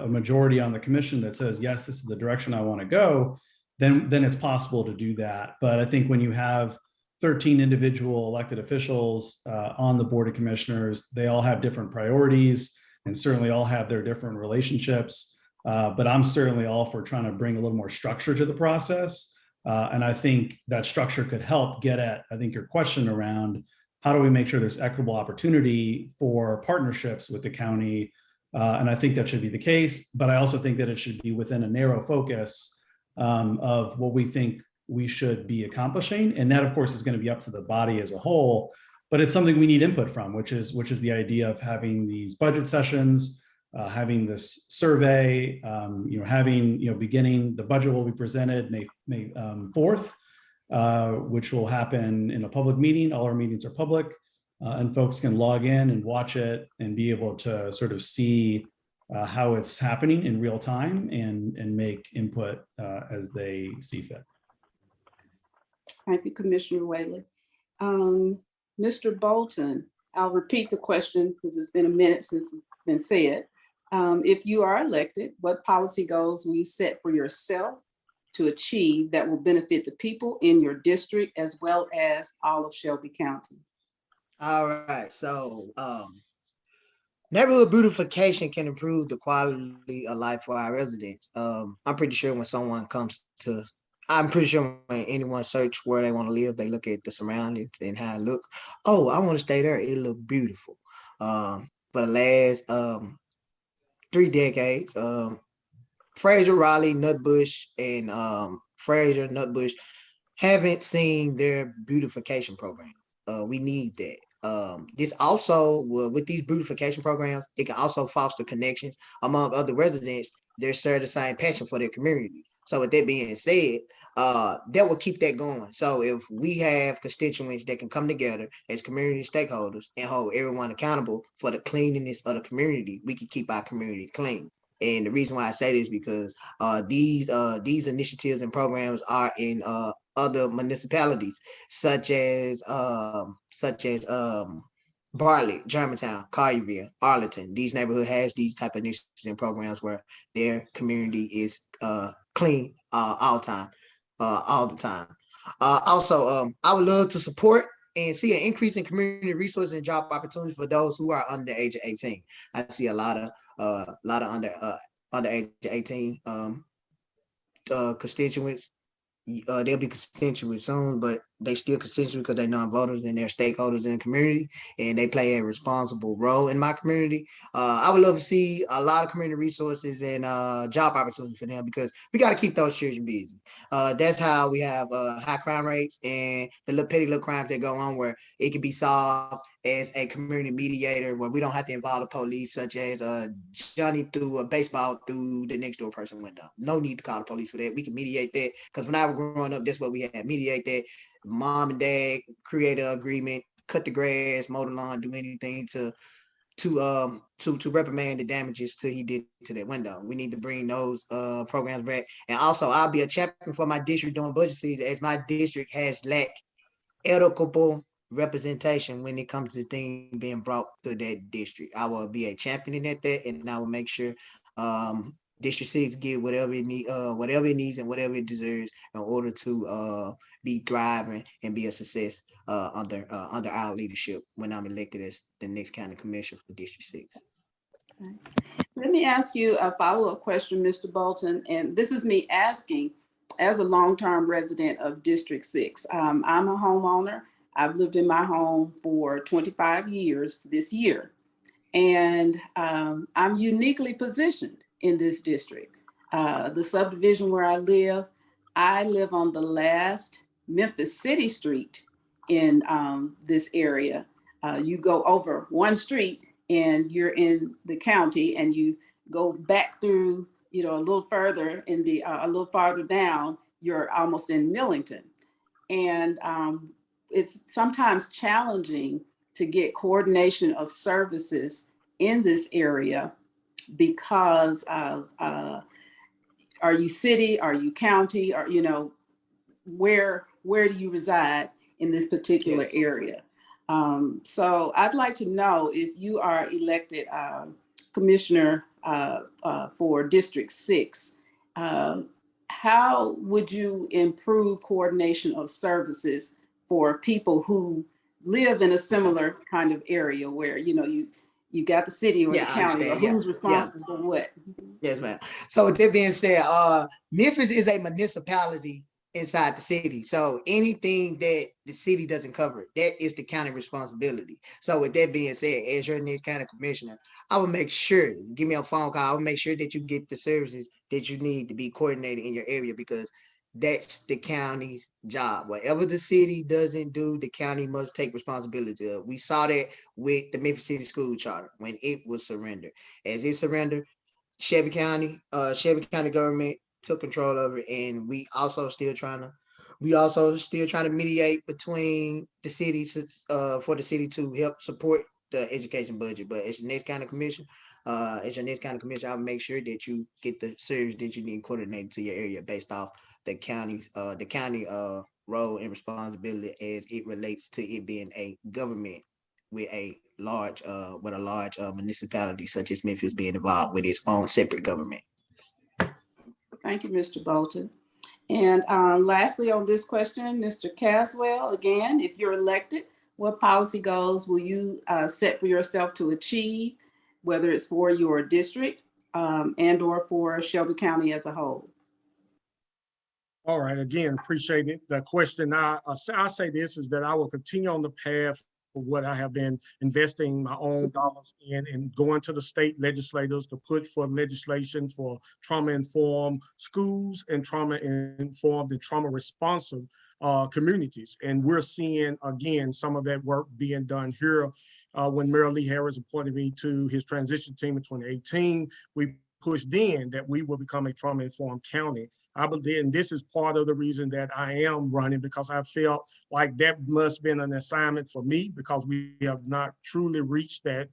majority on the commission that says, yes, this is the direction I want to go, then it's possible to do that. But I think when you have 13 individual elected officials on the Board of Commissioners, they all have different priorities and certainly all have their different relationships. But I'm certainly all for trying to bring a little more structure to the process. And I think that structure could help get at, I think, your question around how do we make sure there's equitable opportunity for partnerships with the county. And I think that should be the case, but I also think that it should be within a narrow focus of what we think we should be accomplishing. And that, of course, is going to be up to the body as a whole, but it's something we need input from, which is the idea of having these budget sessions, having this survey, beginning, the budget will be presented May 4th, which will happen in a public meeting. All our meetings are public, and folks can log in and watch it and be able to sort of see how it's happening in real time and make input as they see fit. Thank you, Commissioner Whaley. Mr. Bolton, I'll repeat the question because it's been a minute since it's been said. If you are elected, what policy goals will you set for yourself to achieve that will benefit the people in your district as well as all of Shelby County? All right, so neighborhood beautification can improve the quality of life for our residents. I'm pretty sure when anyone search where they want to live, they look at the surroundings and how it look. Oh, I want to stay there. It look beautiful. For the last 3 decades, Fraser, Raleigh, Nutbush, and Fraser, Nutbush haven't seen their beautification program. We need that. This also, with these beautification programs, it can also foster connections among other residents that share the same passion for their community. So with that being said, that will keep that going. So if we have constituents that can come together as community stakeholders and hold everyone accountable for the cleanliness of the community, we can keep our community clean. And the reason why I say this is because these initiatives and programs are in other municipalities, such as Bartlett, Germantown, Collierville, Arlington. These neighborhoods has these type of initiatives and programs where their community is clean all the time. Also, I would love to support and see an increase in community resources and job opportunities for those who are under the age of 18. I see a lot of a lot of under age 18 constituents. They'll be constituent soon, but they still constituent because they're non-voters and they're stakeholders in the community, and they play a responsible role in my community. I would love to see a lot of community resources and job opportunities for them, because we got to keep those children busy. That's how we have high crime rates and the little petty little crimes that go on, where it can be solved as a community mediator, where we don't have to involve the police, such as Johnny threw a baseball through the next door person window. No need to call the police for that. We can mediate that, because when I was growing up, that's what we had. Mediate that. Mom and dad create an agreement, cut the grass, mow the lawn, do anything to reprimand the damages till he did to that window. We need to bring those programs back. And also, I'll be a champion for my district during budget season, as my district has lacked equitable representation when it comes to things being brought to that district. I will be a champion at that, and I will make sure District 6 get whatever it needs and whatever it deserves in order to be thriving and be a success under our leadership when I'm elected as the next county commissioner for District 6. Okay. Let me ask you a follow-up question, Mr. Bolton, and this is me asking as a long-term resident of District 6. I'm a homeowner. I've lived in my home for 25 years this year, and I'm uniquely positioned in this district. The subdivision where I live on the last Memphis City Street in this area. You go over one street and you're in the county, and you go back through, a little further a little farther down, you're almost in Millington. And it's sometimes challenging to get coordination of services in this area because of, are you city, are you county, or, where do you reside in this particular area? So I'd like to know, if you are elected commissioner for District 6, how would you improve coordination of services for people who live in a similar kind of area where, you got the city or the county, or who's responsible for what? Yes, ma'am. So with that being said, Memphis is a municipality inside the city. So anything that the city doesn't cover, that is the county responsibility. So with that being said, as your next county commissioner, I will make sure, give me a phone call, I will make sure that you get the services that you need to be coordinated in your area, because that's the county's job. Whatever the city doesn't do, the county must take responsibility of. We saw that with the Memphis City School Charter when it was surrendered. As it surrendered, Shelby County government took control of it, and we also still trying to mediate between the cities for the city to help support the education budget. But as your next county commission, I'll make sure that you get the service that you need coordinated to your area based off the county role and responsibility as it relates to it being a government with a large municipality such as Memphis being involved with its own separate government. Thank you, Mr. Bolton. And lastly on this question, Mr. Caswell, again, if you're elected, what policy goals will you set for yourself to achieve, whether it's for your district and or for Shelby County as a whole? All right, again, appreciate it. The question I'll say this is that I will continue on the path for what I have been investing my own dollars in, and going to the state legislators to put for legislation for trauma-informed schools and trauma-informed and trauma-responsive communities. And we're seeing, again, some of that work being done here. When Mayor Lee Harris appointed me to his transition team in 2018, we pushed in that we will become a trauma-informed county. I believe, and this is part of the reason that I am running, because I felt like that must have been an assignment for me, because we have not truly reached that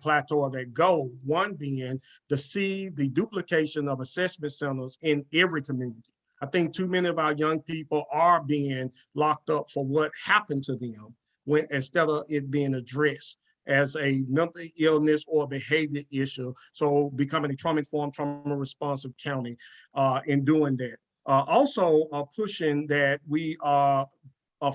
plateau or that goal. One being to see the duplication of assessment centers in every community. I think too many of our young people are being locked up for what happened to them, when instead of it being addressed as a mental illness or behavior issue. So becoming a trauma-informed, trauma-responsive county in doing that. Also pushing that we are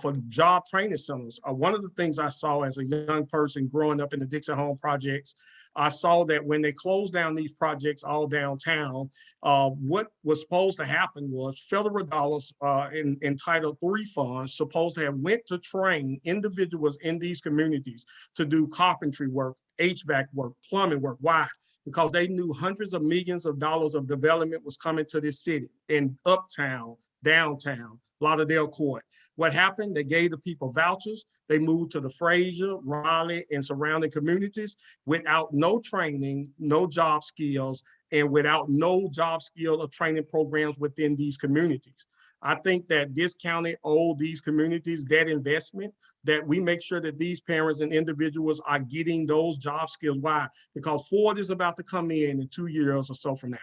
for job training centers. One of the things I saw as a young person growing up in the Dixie Home projects I saw that when they closed down these projects all downtown, what was supposed to happen was federal dollars in Title III funds supposed to have went to train individuals in these communities to do carpentry work, HVAC work, plumbing work. Why? Because they knew hundreds of millions of dollars of development was coming to this city in uptown, downtown, Lauderdale Court. What happened? They gave the people vouchers. They moved to the Fraser, Raleigh, and surrounding communities without no training, no job skills, and without no job skill or training programs within these communities. I think that this county owes these communities that investment, that we make sure that these parents and individuals are getting those job skills. Why? Because Ford is about to come in 2 years or so from now.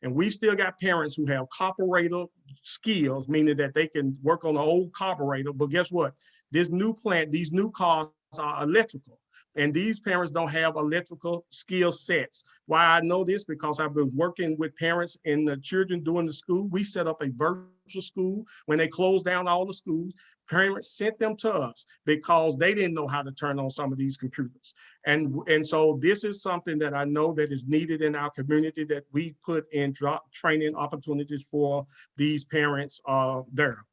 And we still got parents who have carburetor skills, meaning that they can work on an old carburetor. But guess what? This new plant, these new cars are electrical. And these parents don't have electrical skill sets. Why I know this? Because I've been working with parents and the children doing the school. We set up a virtual school. When they closed down all the schools, parents sent them to us because they didn't know how to turn on some of these computers. And so this is something that I know that is needed in our community, that we put in training opportunities for these parents there.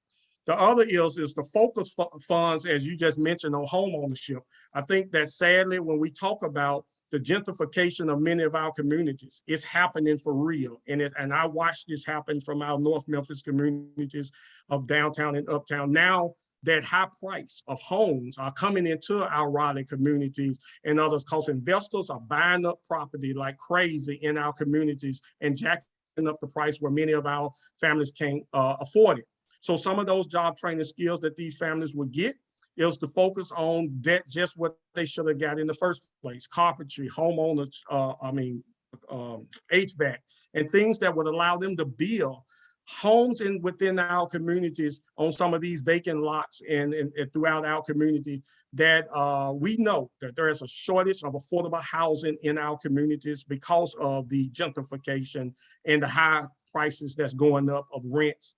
The other is the focus funds, as you just mentioned, on home ownership. I think that sadly, when we talk about the gentrification of many of our communities, it's happening for real. And I watched this happen from our North Memphis communities of downtown and uptown. Now that high price of homes are coming into our Raleigh communities and others, because investors are buying up property like crazy in our communities and jacking up the price where many of our families can't afford it. So some of those job training skills that these families would get is to focus on that, just what they should have got in the first place: carpentry, homeowners, HVAC, and things that would allow them to build homes within our communities on some of these vacant lots and throughout our community, that we know that there is a shortage of affordable housing in our communities because of the gentrification and the high prices that's going up of rents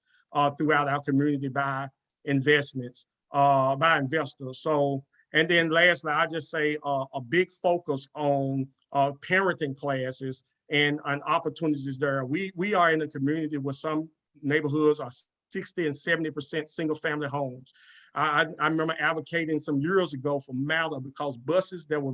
throughout our community by investors. So, and then lastly, I just say a big focus on parenting classes and opportunities there. We are in a community where some neighborhoods are 60 and 70% single family homes. I remember advocating some years ago for Mound, because buses that were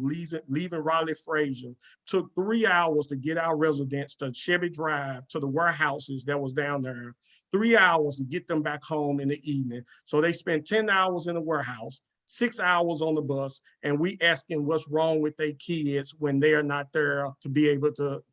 leaving Raleigh Fraser took 3 hours to get our residents to Shelby Drive, to the warehouses that was down there, 3 hours to get them back home in the evening. So they spent 10 hours in the warehouse, 6 hours on the bus, and we asking what's wrong with their kids when they are not there to be able to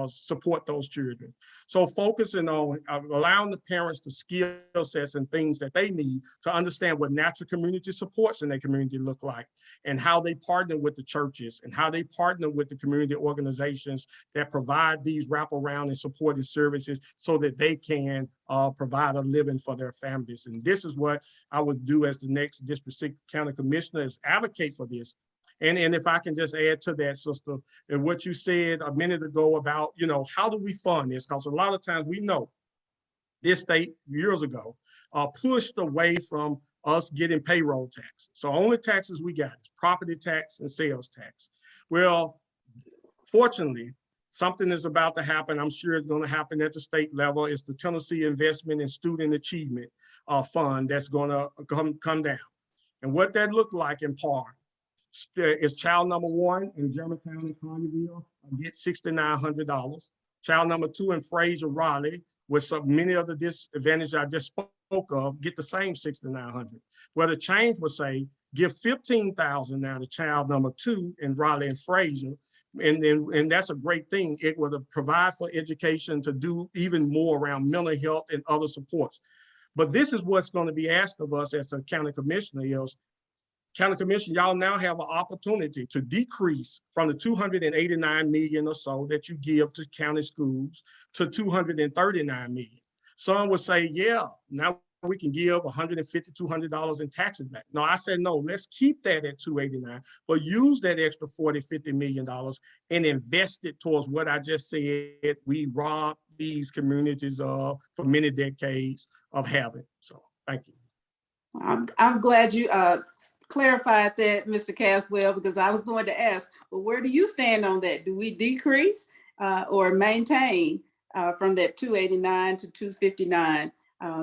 support those children. So focusing on allowing the parents the skill sets and things that they need to understand what natural community supports in their community look like, and how they partner with the churches, and how they partner with the community organizations that provide these wraparound and supportive services so that they can provide a living for their families. And this is what I would do as the next District 6 County Commissioner, is advocate for this. And if I can just add to that, sister, and what you said a minute ago about, how do we fund this? Because a lot of times we know this state years ago pushed away from us getting payroll tax. So only taxes we got is property tax and sales tax. Well, fortunately, something is about to happen. I'm sure it's going to happen at the state level. It's the Tennessee Investment and Student Achievement Fund that's going to come down. And what that looked like in part is child number 1 in Germantown and Collierville get $6,900. Child number 2 in Fraser, Raleigh, with many of the disadvantages I just spoke of, get the same $6,900. Well, the change would say, give $15,000 now to child number 2 in Raleigh and Fraser. And that's a great thing. It will provide for education to do even more around mental health and other supports. But this is what's going to be asked of us as a county commissioner is, County Commissioner, y'all now have an opportunity to decrease from the $289 million or so that you give to county schools to $239 million. Some would say, yeah, now we can give $150, $200 in taxes back. No, I said, no, let's keep that at $289, but use that extra $40, $50 million and invest it towards what I just said we robbed these communities of for many decades of having. So thank you. I'm glad you clarified that, Mr. Caswell, because I was going to ask, well, where do you stand on that? Do we decrease or maintain from that 289 to 259?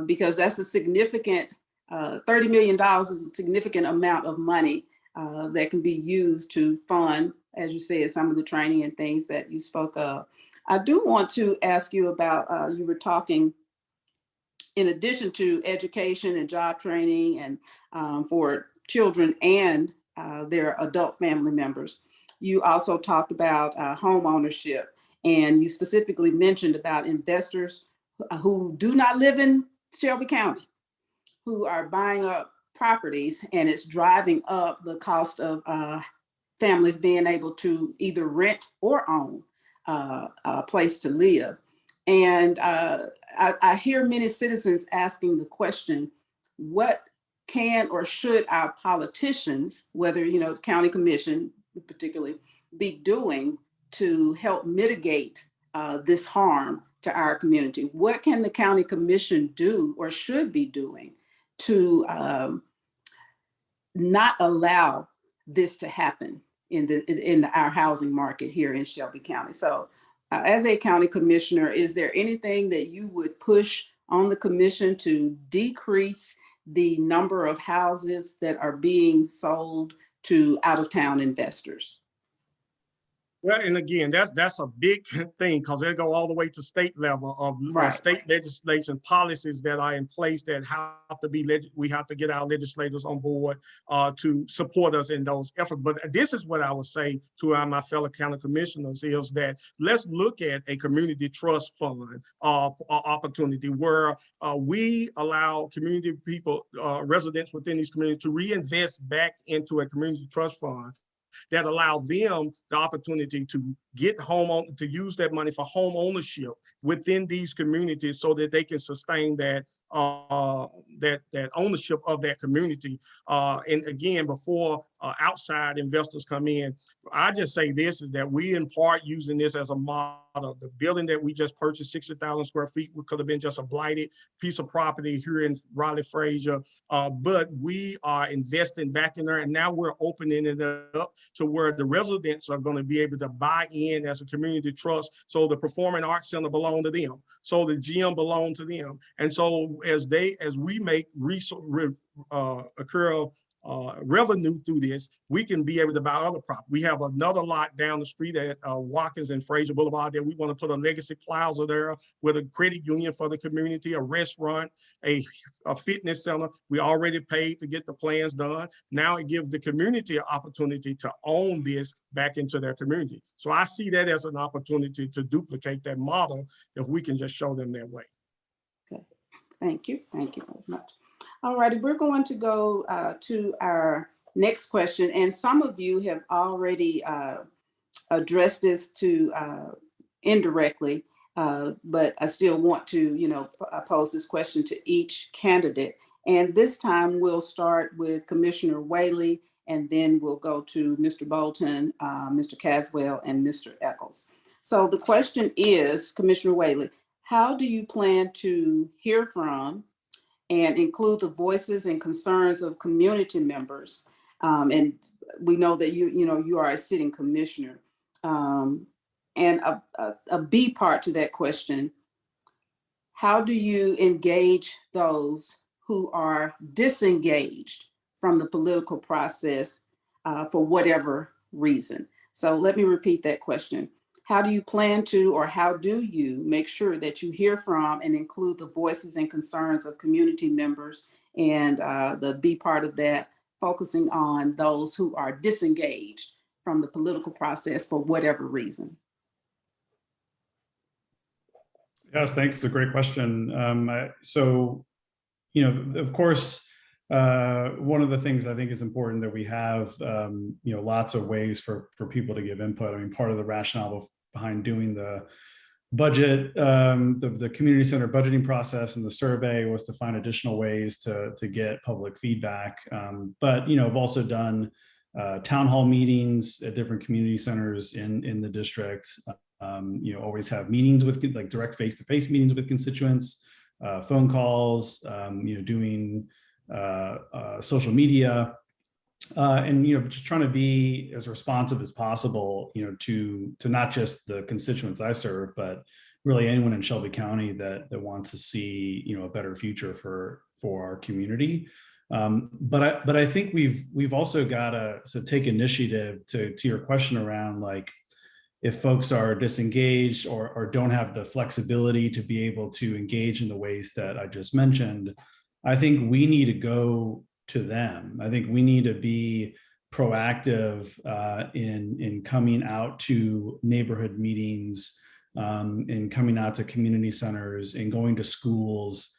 Because that's a significant, $30 million is a significant amount of money that can be used to fund, as you said, some of the training and things that you spoke of. I do want to ask you about, you were talking in addition to education and job training and for children and their adult family members, you also talked about home ownership, and you specifically mentioned about investors who do not live in Shelby County, who are buying up properties, and it's driving up the cost of families being able to either rent or own a place to live. And I hear many citizens asking the question, what can or should our politicians, whether, the county commission particularly, be doing to help mitigate this harm to our community? What can the county commission do or should be doing to not allow this to happen in our housing market here in Shelby County? So as a county commissioner, is there anything that you would push on the commission to decrease the number of houses that are being sold to out-of-town investors? Well, and again, that's a big thing, because they go all the way to state level of Right. state legislation policies that are in place that have to be, we have to get our legislators on board to support us in those efforts. But this is what I would say to my fellow county commissioners is that let's look at a community trust fund opportunity where we allow community people, residents within these communities to reinvest back into a community trust fund that allow them the opportunity to get to use that money for home ownership within these communities, so that they can sustain that that ownership of that community. And again, before outside investors come in, I just say this is that we in part using this as a model. The building that we just purchased, 60,000 square feet, could have been just a blighted piece of property here in Raleigh, Frazier, but we are investing back in there, and now we're opening it up to where the residents are going to be able to buy in as a community trust. So the Performing Arts Center belong to them, so the gym belong to them, and so as we make revenue through this, we can be able to buy other property. We have another lot down the street at Watkins and Fraser Boulevard that we want to put a legacy plaza there with a credit union for the community, a restaurant, a fitness center. We already paid to get the plans done. Now it gives the community an opportunity to own this back into their community. So I see that as an opportunity to duplicate that model if we can just show them that way. Okay, thank you very much. All righty, we're going to go to our next question. And some of you have already addressed this to indirectly, but I still want to, pose this question to each candidate. And this time we'll start with Commissioner Whaley, and then we'll go to Mr. Bolton, Mr. Caswell, and Mr. Eccles. So the question is, Commissioner Whaley, how do you plan to hear from and include the voices and concerns of community members? And we know that you are a sitting commissioner. And a B part to that question, how do you engage those who are disengaged from the political process for whatever reason? So let me repeat that question. How do you plan to, or how do you make sure that you hear from and include the voices and concerns of community members? And the B part of that, focusing on those who are disengaged from the political process for whatever reason. Yes, thanks. It's a great question. Of course, one of the things I think is important that we have, lots of ways for people to give input. I mean, part of the rationale behind doing the budget, the community center budgeting process and the survey was to find additional ways to get public feedback. But I've also done town hall meetings at different community centers in the district. Always have meetings with direct face-to-face meetings with constituents, phone calls, doing social media, and just trying to be as responsive as possible, to not just the constituents I serve, but really anyone in Shelby County that wants to see a better future for our community. But I think we've also got to take initiative to your question around, like, if folks are disengaged or don't have the flexibility to be able to engage in the ways that I just mentioned, I think we need to go to them. I think we need to be proactive in coming out to neighborhood meetings, in coming out to community centers, and going to schools,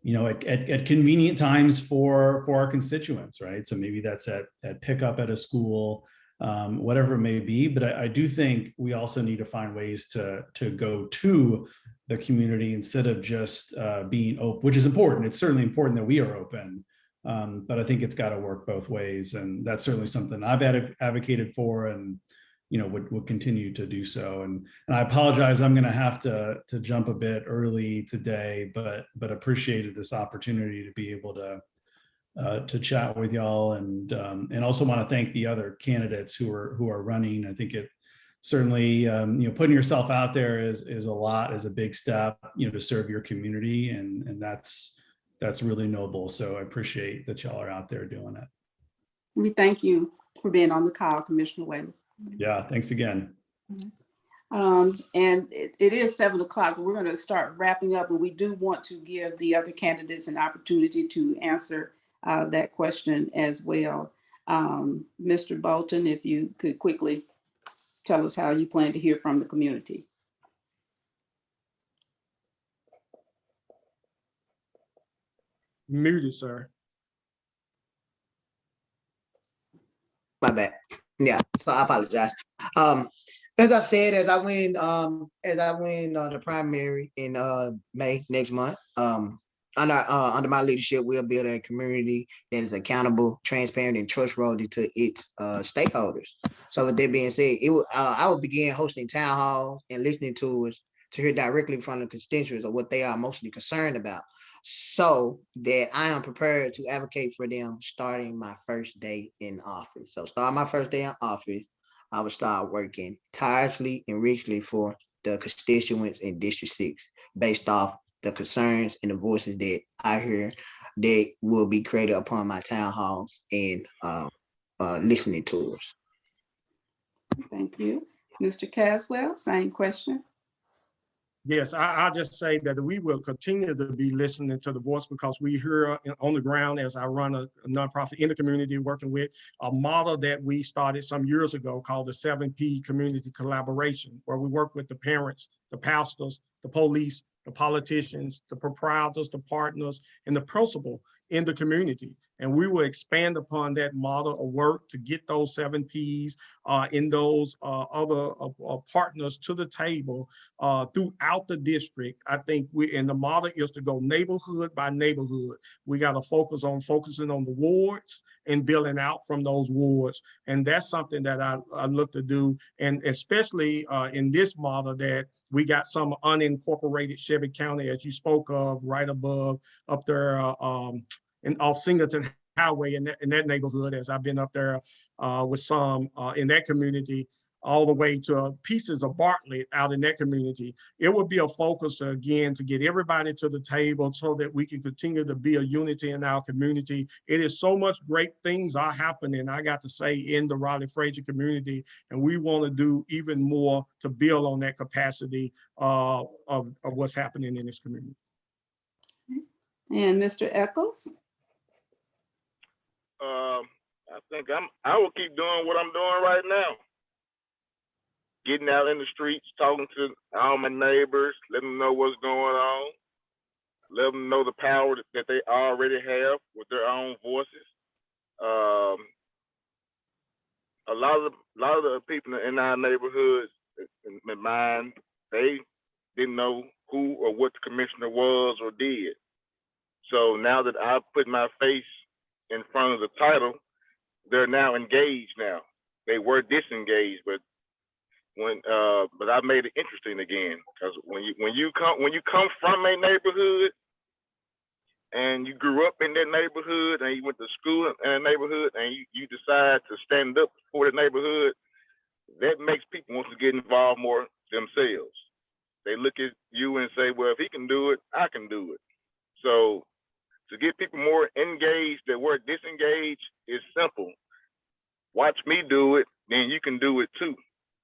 at convenient times for our constituents, right? So maybe that's at pickup at a school, whatever it may be. But I do think we also need to find ways to go to the community instead of just being open, which is important. It's certainly important that we are open, but I think it's got to work both ways, and that's certainly something I've advocated for, and would continue to do so. And I apologize, I'm going to have to jump a bit early today, but appreciated this opportunity to be able to chat with y'all, and also want to thank the other candidates who are running. I think it certainly, putting yourself out there is a big step, to serve your community, and that's really noble. So I appreciate that y'all are out there doing it. We thank you for being on the call, Commissioner Whaley. Yeah, thanks again. And it is 7 o'clock. We're going to start wrapping up, but we do want to give the other candidates an opportunity to answer that question as well. Mr. Bolton, if you could quickly tell us how you plan to hear from the community. Muted, sir. My bad. Yeah, so I apologize. As I said, as I win the primary in May next month, under my leadership, we'll build a community that is accountable, transparent, and trustworthy to its stakeholders. So with that being said, I will begin hosting town halls and listening tours to hear directly from the constituents of what they are mostly concerned about, so that I am prepared to advocate for them starting my first day in office. So starting my first day in office, I will start working tirelessly and richly for the constituents in District 6 based off the concerns and the voices that I hear that will be created upon my town halls and listening tours. Thank you. Mr. Caswell, same question. Yes, I'll just say that we will continue to be listening to the voice, because we hear on the ground, as I run a nonprofit in the community, working with a model that we started some years ago called the 7P Community Collaboration, where we work with the parents, the pastors, the police, the politicians, the proprietors, the partners, and the principal in the community. And we will expand upon that model of work to get those 7Ps in those other partners to the table throughout the district. I think and the model is to go neighborhood by neighborhood. We got to focusing on the wards and building out from those wards. And that's something that I look to do. And especially in this model, that we got some unincorporated Shelby County, as you spoke of, right above up there off Singleton Highway in that neighborhood, as I've been up there with some in that community, all the way to pieces of Bartlett out in that community. It would be a focus to get everybody to the table so that we can continue to be a unity in our community. It is so much great things are happening, I got to say, in the Raleigh-Frazier community, and we want to do even more to build on that capacity of what's happening in this community. And Mr. Eccles? I think I will keep doing what I'm doing right now. Getting out in the streets, talking to all my neighbors, letting them know what's going on, let them know the power that they already have with their own voices. A lot of the people in our neighborhoods, in mine, they didn't know who or what the commissioner was or did. So now that I've put my face in front of the title, they're now engaged now. They were disengaged, but I made it interesting again, because when you come from a neighborhood and you grew up in that neighborhood and you went to school in that neighborhood and you decide to stand up for the neighborhood, that makes people want to get involved more themselves. They look at you and say, well, if he can do it, I can do it. So to get people more engaged that were disengaged is simple. Watch me do it, then you can do it too.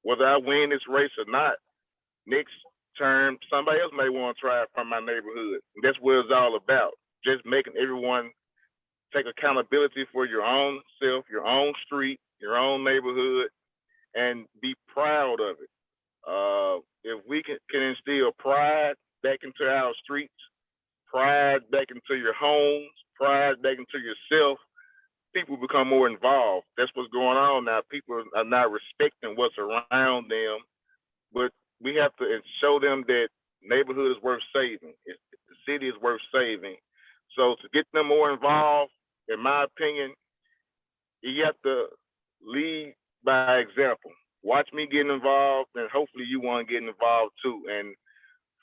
Whether I win this race or not, next term, somebody else may want to try it from my neighborhood. And that's what it's all about. Just making everyone take accountability for your own self, your own street, your own neighborhood, and be proud of it. If we can instill pride back into our streets, pride back into your homes, pride back into yourself, people become more involved. That's what's going on now. People are not respecting what's around them, but we have to show them that neighborhood is worth saving. The city is worth saving. So to get them more involved, in my opinion, you have to lead by example. Watch me get involved, and hopefully you want to get involved too. And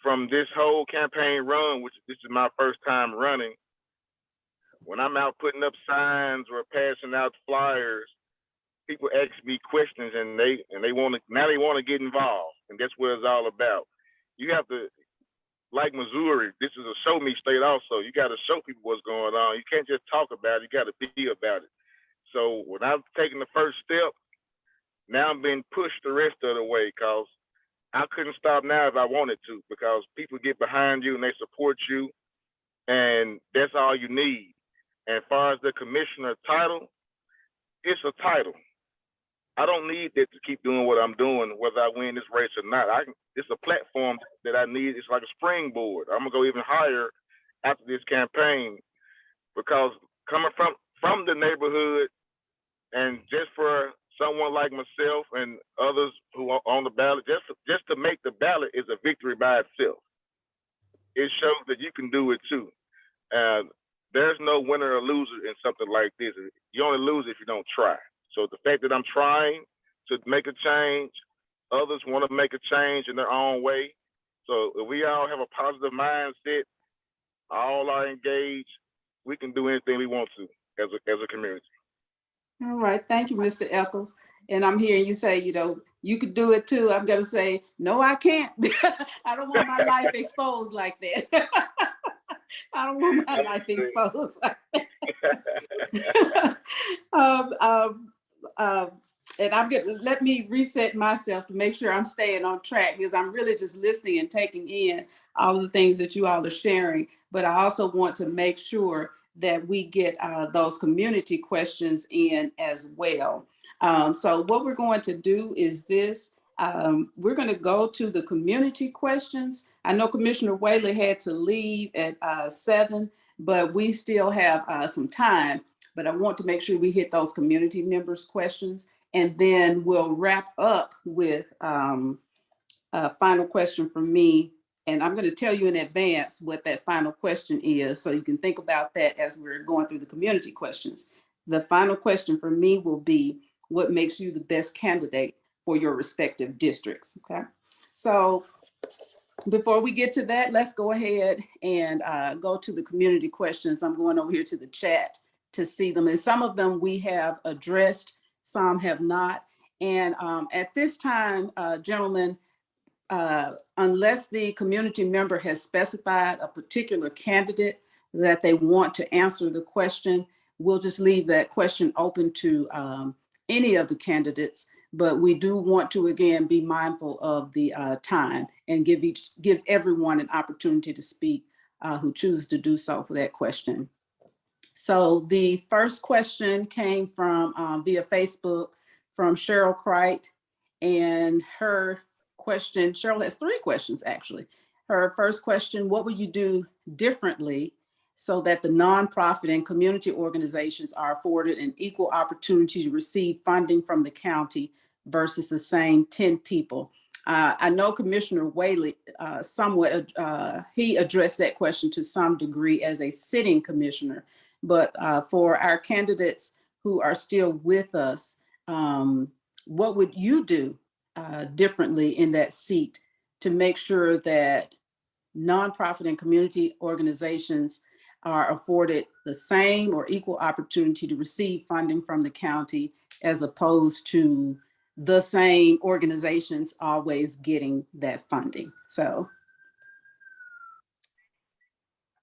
from this whole campaign run, which this is my first time running, when I'm out putting up signs or passing out flyers, people ask me questions, and they want to get involved, and that's what it's all about. You have to, like Missouri, this is a show me state also. You got to show people what's going on. You can't just talk about it. You got to be about it. So when I've taken the first step, now I'm being pushed the rest of the way, because I couldn't stop now if I wanted to, because people get behind you and they support you, and that's all you need. And as far as the commissioner title, it's a title. I don't need that to keep doing what I'm doing, whether I win this race or not. It's a platform that I need. It's like a springboard. I'm gonna go even higher after this campaign, because coming from the neighborhood, and just for someone like myself and others who are on the ballot, just to make the ballot is a victory by itself. It shows that you can do it too. There's no winner or loser in something like this. You only lose if you don't try. So the fact that I'm trying to make a change, others want to make a change in their own way. So if we all have a positive mindset, all are engaged, we can do anything we want to as a community. All right, thank you, Mr. Eccles. And I'm hearing you say, you could do it too. I'm gonna say, no, I can't. I don't want my life exposed like that. I don't want my life exposed like that. And let me reset myself to make sure I'm staying on track, because I'm really just listening and taking in all of the things that you all are sharing. But I also want to make sure that we get those community questions in as well. So what we're going to do is this. We're going to go to the community questions. I know Commissioner Whaley had to leave at 7, but we still have some time. But I want to make sure we hit those community members' questions, and then we'll wrap up with a final question from me. And I'm going to tell you in advance what that final question is, so you can think about that as we're going through the community questions. The final question for me will be, what makes you the best candidate for your respective districts? Okay. So before we get to that, let's go ahead and go to the community questions. I'm going over here to the chat to see them. And some of them we have addressed, some have not. And at this time, gentlemen, unless the community member has specified a particular candidate that they want to answer the question, we'll just leave that question open to any of the candidates. But we do want to, again, be mindful of the time and give everyone an opportunity to speak who chooses to do so for that question. So the first question came from via Facebook from Cheryl Cright, and her question, Cheryl has 3 questions actually. Her first question, what will you do differently so that the nonprofit and community organizations are afforded an equal opportunity to receive funding from the county versus the same 10 people? I know Commissioner Whaley he addressed that question to some degree as a sitting commissioner, but for our candidates who are still with us, what would you do differently in that seat to make sure that nonprofit and community organizations are afforded the same or equal opportunity to receive funding from the county, as opposed to the same organizations always getting that funding. So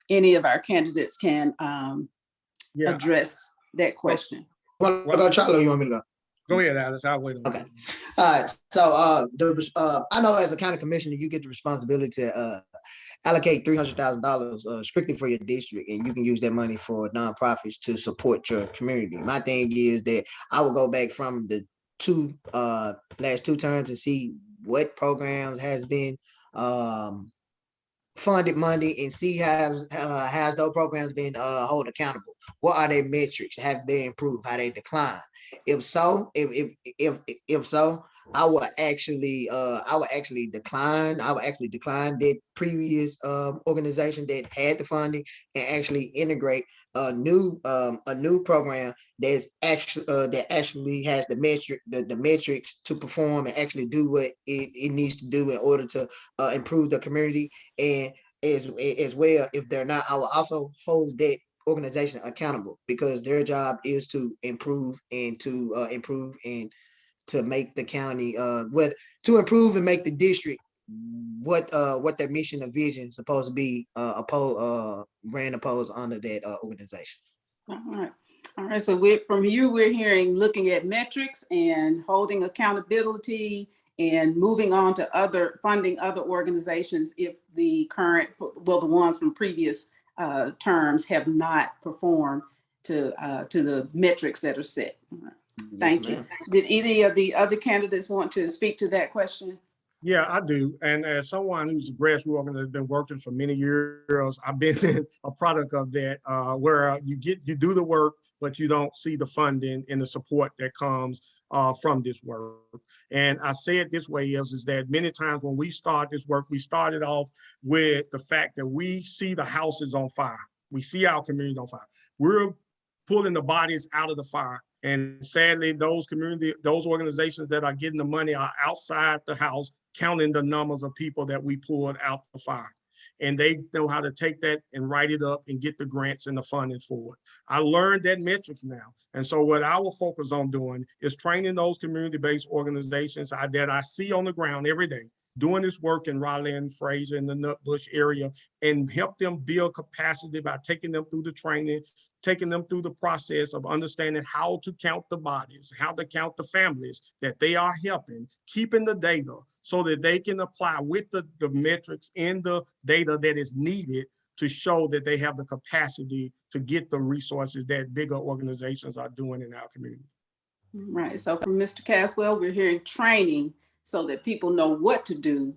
any of our candidates can Yeah, address that question. Want to go, Charlie, or you want me to go? go ahead, Alice. I'll wait on you. Okay. All right. So I know as a county commissioner, you get the responsibility to allocate $300,000 strictly for your district, and you can use that money for nonprofits to support your community. My thing is that I will go back from the last two terms and see what programs has been funded money and see how has those programs been held accountable. What are their metrics? Have they improved? How they decline? If so, if so, I would actually decline. I would actually decline that previous organization that had the funding and actually integrate a new program that actually has the metrics to perform and actually do what it needs to do in order to improve the community. And as well, if they're not, I will also hold that organization accountable, because their job is to improve and to make the county to improve and make the district what their mission and vision is supposed to be opposed under that organization. All right. So from you, we're hearing looking at metrics and holding accountability and moving on to funding other organizations if the the ones from previous terms have not performed to the metrics that are set. Right. Thank you. Did any of the other candidates want to speak to that question? Yeah, I do. And as someone who's a grassroots organizer that's been working for many years, I've been a product of that, where you do the work, but you don't see the funding and the support that comes from this work. And I say it this way is that many times when we start this work, we started off with the fact that we see the houses on fire. We see our community on fire. We're pulling the bodies out of the fire. And sadly, those organizations that are getting the money are outside the house, counting the numbers of people that we pulled out the fire. And they know how to take that and write it up and get the grants and the funding for it. I learned that metrics now. And so what I will focus on doing is training those community-based organizations that I see on the ground every day, doing this work in Raleigh and Fraser and the Nutbush area, and help them build capacity by taking them through the training, taking them through the process of understanding how to count the bodies, how to count the families that they are helping, keeping the data so that they can apply with the metrics and the data that is needed to show that they have the capacity to get the resources that bigger organizations are doing in our community. Right. So from Mr. Caswell, we're hearing training so that people know what to do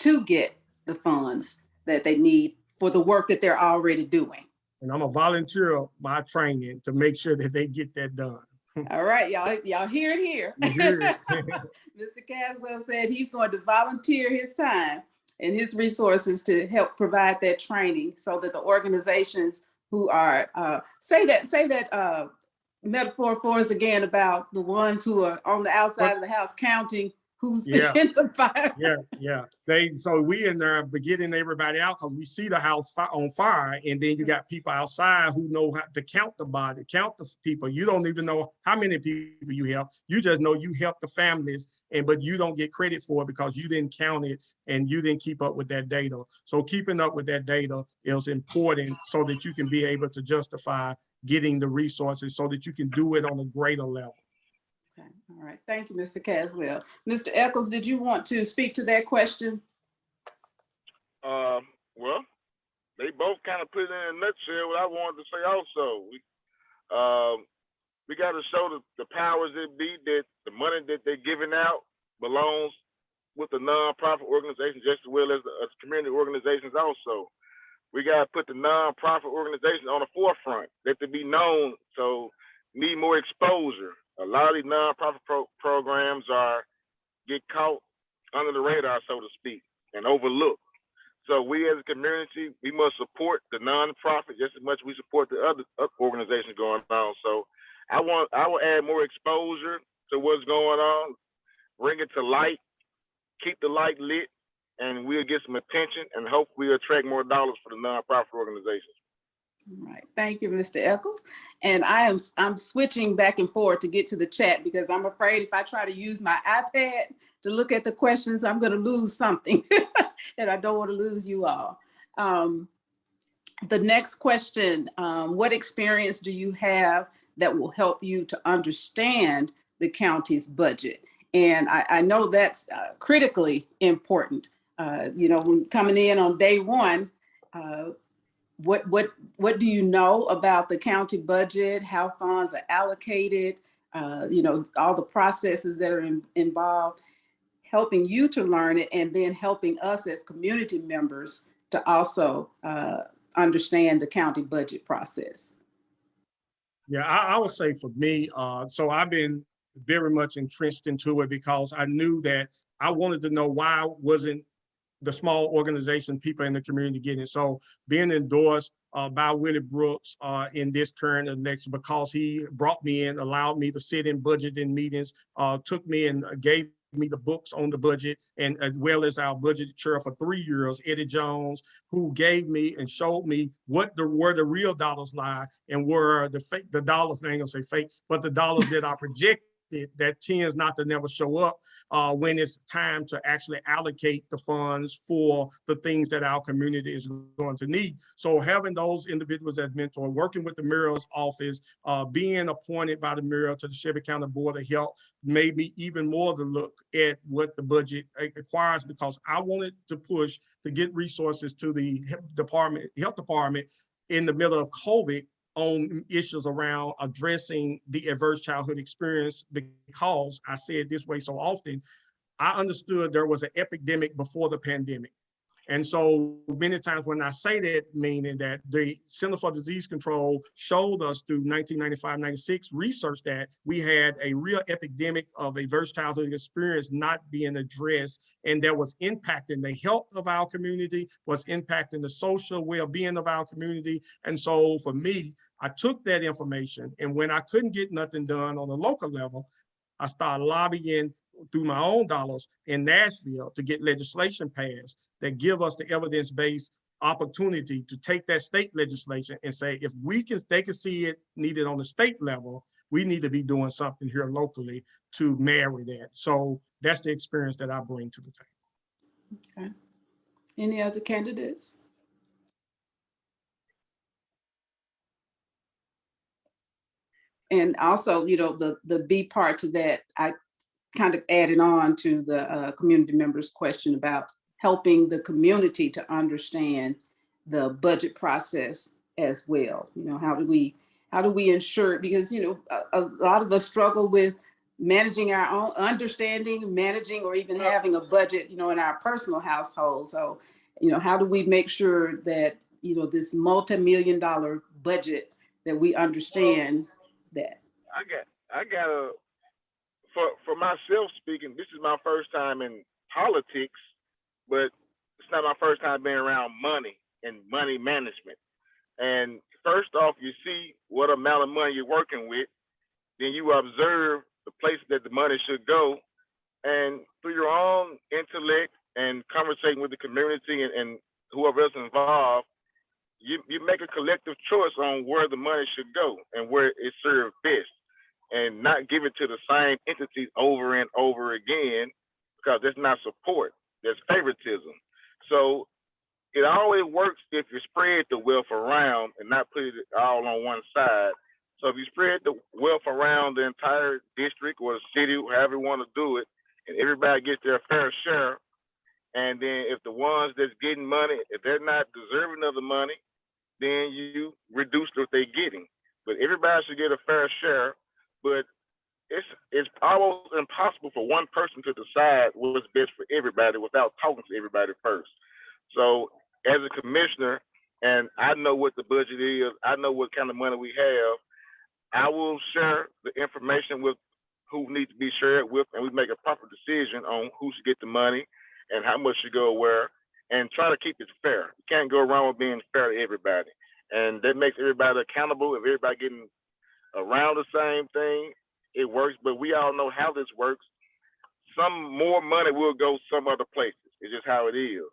to get the funds that they need for the work that they're already doing. And I'm a volunteer by training to make sure that they get that done. All right, y'all hear it here. Mr. Caswell said he's going to volunteer his time and his resources to help provide that training so that the organizations who are, say that metaphor for us again about the ones who are on the outside of the house counting who's in the fire. Yeah. So we in there getting everybody out because we see the house on fire, and then you got people outside who know how to count the body, count the people. You don't even know how many people you help. You just know you help the families, but you don't get credit for it because you didn't count it and you didn't keep up with that data. So keeping up with that data is important so that you can be able to justify getting the resources so that you can do it on a greater level. Okay. All right. Thank you, Mr. Caswell. Mr. Eccles, did you want to speak to that question? Well, they both kind of put it in a nutshell what I wanted to say also. We got to show the powers that be that the money that they're giving out belongs with the nonprofit organizations just as well as the community organizations also. We got to put the nonprofit organizations on the forefront, let them be known, so need more exposure. A lot of these nonprofit programs get caught under the radar, so to speak, and overlooked. So we as a community, we must support the nonprofit just as much as we support the other organizations going on. So I will add more exposure to what's going on, bring it to light, keep the light lit, and we'll get some attention and hope we attract more dollars for the nonprofit organizations. All Thank you, Mr. Eccles. And I'm switching back and forth to get to the chat because I'm afraid if I try to use my iPad to look at the questions, I'm going to lose something. And I don't want to lose you all. The next question, what experience do you have that will help you to understand the county's budget? And I know that's critically important. When coming in on day one, what do you know about the county budget, how funds are allocated, all the processes that are involved, helping you to learn it, and then helping us as community members to also understand the county budget process. Yeah, I would say for me, so I've been very much entrenched into it because I knew that I wanted to know why wasn't the small organization people in the community getting it. So being endorsed by Willie Brooks in this current election, because he brought me in, allowed me to sit in budgeting meetings, took me and gave me the books on the budget, and as well as our budget chair for 3 years, Eddie Jones, who gave me and showed me where the real dollars lie and where the dollars, I ain't gonna say fake, but the dollars that are projected that tends not to never show up when it's time to actually allocate the funds for the things that our community is going to need. So having those individuals as mentor, working with the mayor's office, being appointed by the mayor to the Shelby County Board of Health made me even more to look at what the budget requires, because I wanted to push to get resources to the health department in the middle of COVID on issues around addressing the adverse childhood experience, because I say it this way so often, I understood there was an epidemic before the pandemic. And so many times when I say that, meaning that the Center for Disease Control showed us through 1995-96 research that we had a real epidemic of adverse childhood experience not being addressed, and that was impacting the health of our community, was impacting the social well-being of our community. And so for me, I took that information, and when I couldn't get nothing done on a local level, I started lobbying through my own dollars in Nashville to get legislation passed that give us the evidence-based opportunity to take that state legislation and say, if they can see it needed on the state level, we need to be doing something here locally to marry that. So that's the experience that I bring to the table. Okay. Any other candidates? And also, the B part to that, I kind of added on to the community members' question about helping the community to understand the budget process as well. How do we ensure, because a lot of us struggle with managing our own understanding, managing, or even having a budget, in our personal household. So, how do we make sure that this multi-million-dollar budget, that we understand that? I got a, for myself speaking, this is my first time in politics, but it's not my first time being around money and money management. And first off, you see what amount of money you're working with, then you observe the places that the money should go, and through your own intellect and conversating with the community and whoever else involved, you make a collective choice on where the money should go and where it's served best, and not give it to the same entities over and over again, because that's not support, there's favoritism. So it always works if you spread the wealth around and not put it all on one side. So if you spread the wealth around the entire district or the city, however you want to do it, and everybody gets their fair share, and then if the ones that's getting money, if they're not deserving of the money, then you reduce what they're getting. But everybody should get a fair share. But it's almost impossible for one person to decide what's best for everybody without talking to everybody first. So as a commissioner, and I know what the budget is, I know what kind of money we have, I will share the information with who needs to be shared with, and we make a proper decision on who should get the money and how much should go where, and try to keep it fair. You can't go wrong with being fair to everybody. And that makes everybody accountable. If everybody getting around the same thing, it works. But we all know how this works. Some more money will go some other places. It's just how it is.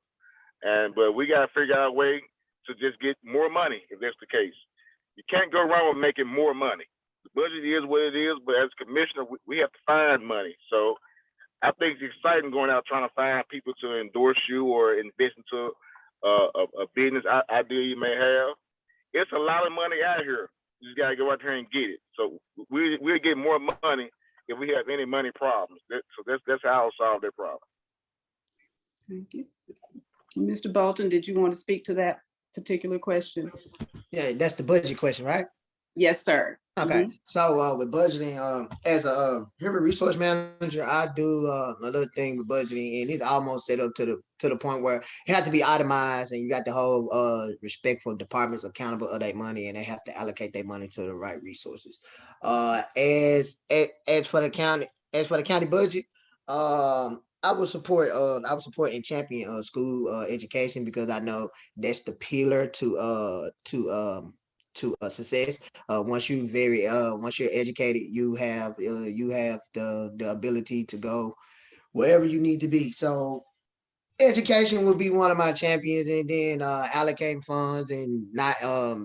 But we got to figure out a way to just get more money if that's the case. You can't go wrong with making more money. The budget is what it is, but as commissioner, we have to find money. So I think it's exciting going out trying to find people to endorse you or invest into a business idea you may have. It's a lot of money out here. You just gotta go out there and get it. So we'll get more money if we have any money problems. So that's how I'll solve that problem. Thank you. Mr. Bolton, did you want to speak to that particular question? Yeah, that's the budget question, right? Yes, sir. Okay, so with budgeting, as a human resource manager, I do a little thing with budgeting, and it's almost set up to the point where it has to be itemized, and you got the whole respect for departments accountable of their money, and they have to allocate their money to the right resources. As for the county budget, I would support and champion school education, because I know that's the pillar to success. Once you're educated, you have the ability to go wherever you need to be. So education would be one of my champions, and then allocating funds and not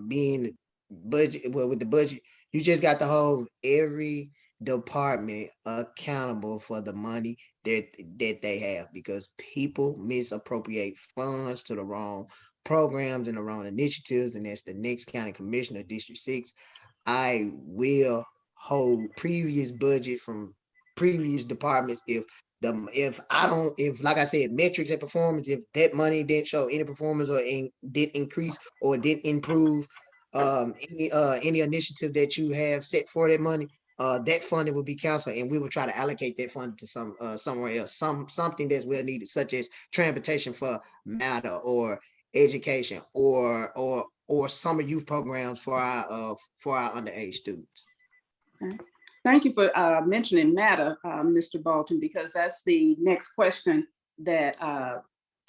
being budget. Well, with the budget, you just got to hold every department accountable for the money that they have, because people misappropriate funds to the wrong programs and the wrong initiatives. And as the next county commissioner of District 6, I will hold previous budget from previous departments if like I said, metrics and performance, if that money didn't show any performance or did increase or did improve any initiative that you have set for that money, that funding will be canceled, and we will try to allocate that fund to somewhere else, something that's well needed, such as transportation for matter, or education, or summer youth programs for our underage students. Okay. Thank you for mentioning matter, Mr. Bolton, because that's the next question that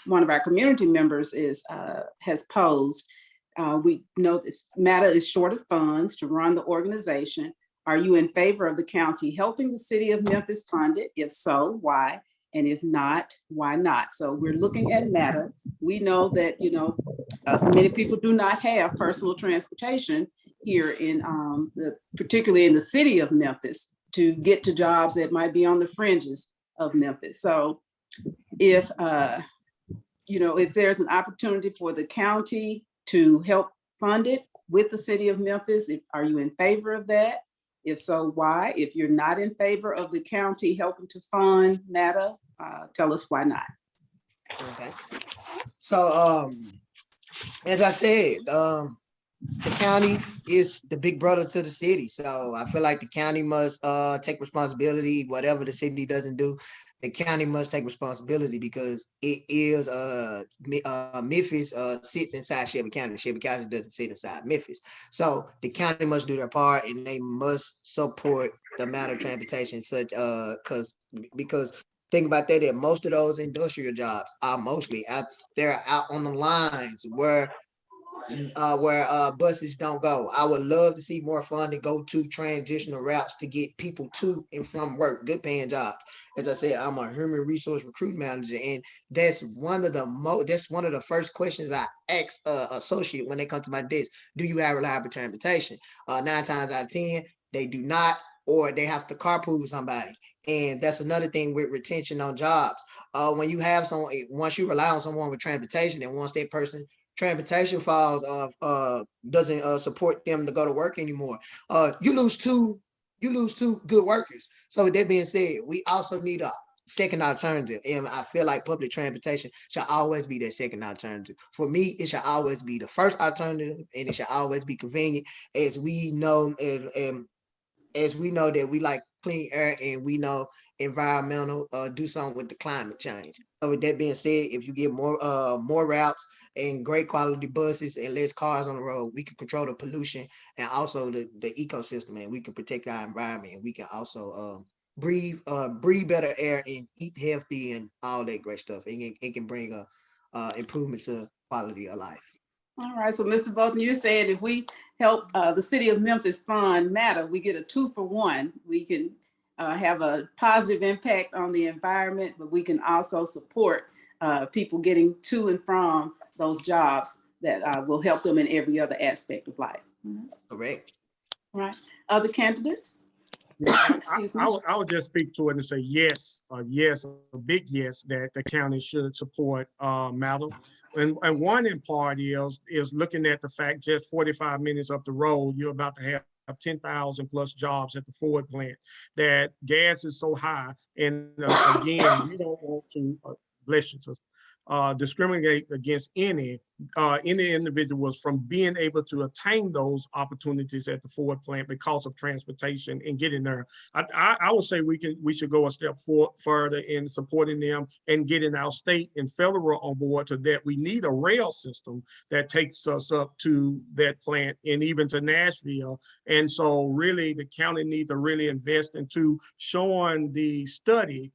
one of our community members has posed. We know this matter is short of funds to run the organization. Are you in favor of the county helping the city of Memphis fund it? If so, why? And if not, why not? So we're looking at matter. We know that, many people do not have personal transportation here in particularly in the city of Memphis, to get to jobs that might be on the fringes of Memphis. So if there's an opportunity for the county to help fund it with the city of Memphis, are you in favor of that? If so, why? If you're not in favor of the county helping to fund matter, tell us why not. Okay. So as I said, the county is the big brother to the city. So I feel like the county must take responsibility. Whatever the city doesn't do, the county must take responsibility, because it is Memphis sits inside Shelby County. Shelby County doesn't sit inside Memphis. So the county must do their part, and they must support the matter of transportation, because think about that most of those industrial jobs are mostly they're out on the lines where buses don't go. I would love to see more funding go to transitional routes to get people to and from work, good paying jobs. As I said, I'm a human resource recruit manager, and that's one of the first questions I ask associate when they come to my desk. Do you have reliable transportation? 9 times out of 10, they do not, or they have to carpool with somebody. And that's another thing with retention on jobs. When you have someone, once you rely on someone with transportation, and once that person transportation files doesn't support them to go to work anymore, you lose two good workers. So with that being said, we also need a second alternative, and I feel like public transportation should always be that second alternative. For me, it should always be the first alternative, and it should always be convenient, as we know, as we know that we like clean air, and we know environmental do something with the climate change. So with that being said, if you get more routes and great quality buses and less cars on the road, we can control the pollution and also the ecosystem, and we can protect our environment, and we can also breathe better air and eat healthy and all that great stuff. It can bring a improvement to quality of life. All right, so Mr. Bolton, you're saying if we help the city of Memphis fund matter, we get a 2-for-1. We can have a positive impact on the environment, but we can also support people getting to and from those jobs that will help them in every other aspect of life. Correct. Right. Other candidates? Yeah, Excuse me. I would just speak to it and say yes, a big yes, that the county should support Mallow. And one in part is looking at the fact just 45 minutes up the road, you're about to have 10,000 plus jobs at the Ford plant. That gas is so high, and again, we don't want to bless you, discriminate against any individuals from being able to attain those opportunities at the Ford plant because of transportation and getting there. I would say we should go a step further in supporting them and getting our state and federal on board to that. We need a rail system that takes us up to that plant and even to Nashville. And so really the county needs to really invest into showing the study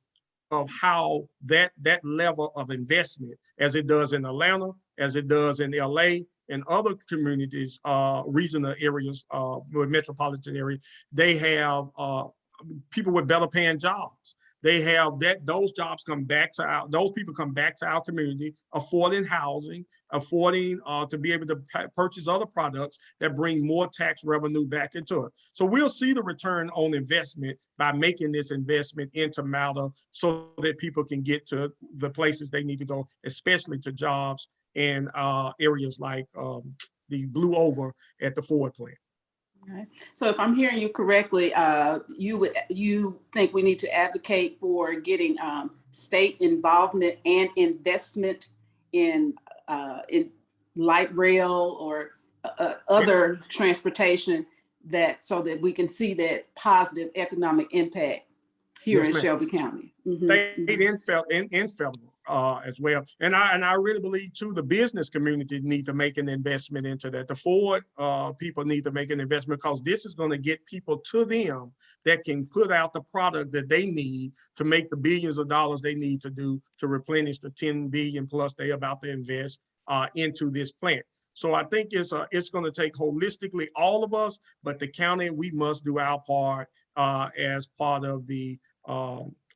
of how that level of investment, as it does in Atlanta, as it does in LA and other communities, regional areas, metropolitan area, they have people with better paying jobs. They have those jobs come back to those people come back to our community, affording housing, affording to be able to purchase other products that bring more tax revenue back into it. So we'll see the return on investment by making this investment into Mallow so that people can get to the places they need to go, especially to jobs in areas like the Blue Over at the Ford plant. Okay. So if I'm hearing you correctly, you think we need to advocate for getting state involvement and investment in light rail or other transportation, that so that we can see that positive economic impact here in Shelby County. State and federal as well. And I really believe too, the business community need to make an investment into that. The Ford people need to make an investment, because this is going to get people to them that can put out the product that they need to make the billions of dollars they need to do to replenish the 10 billion plus they're about to invest into this plant. So I think it's going to take holistically all of us, but the county, we must do our part as part of the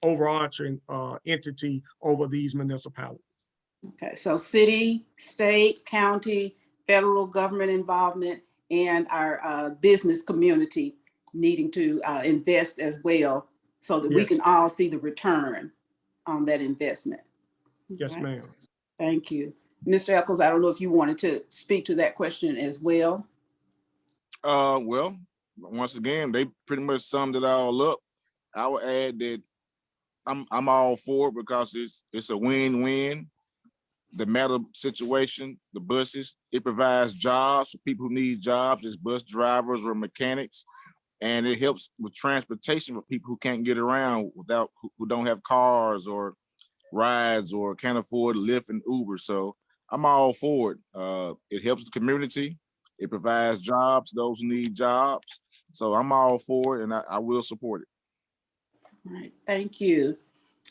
overarching entity over these municipalities. Okay, so city, state, county, federal government involvement, and our business community needing to invest as well, so that we can all see the return on that investment. Yes, ma'am. Thank you. Mr. Eccles, I don't know if you wanted to speak to that question as well. Well, once again, they pretty much summed it all up. I would add that I'm all for it because it's a win-win. The Mallow situation, the buses, it provides jobs for people who need jobs, as bus drivers or mechanics, and it helps with transportation for people who can't get around who don't have cars or rides or can't afford Lyft and Uber. So I'm all for it. It helps the community. It provides jobs to those who need jobs. So I'm all for it, and I will support it. All right, thank you.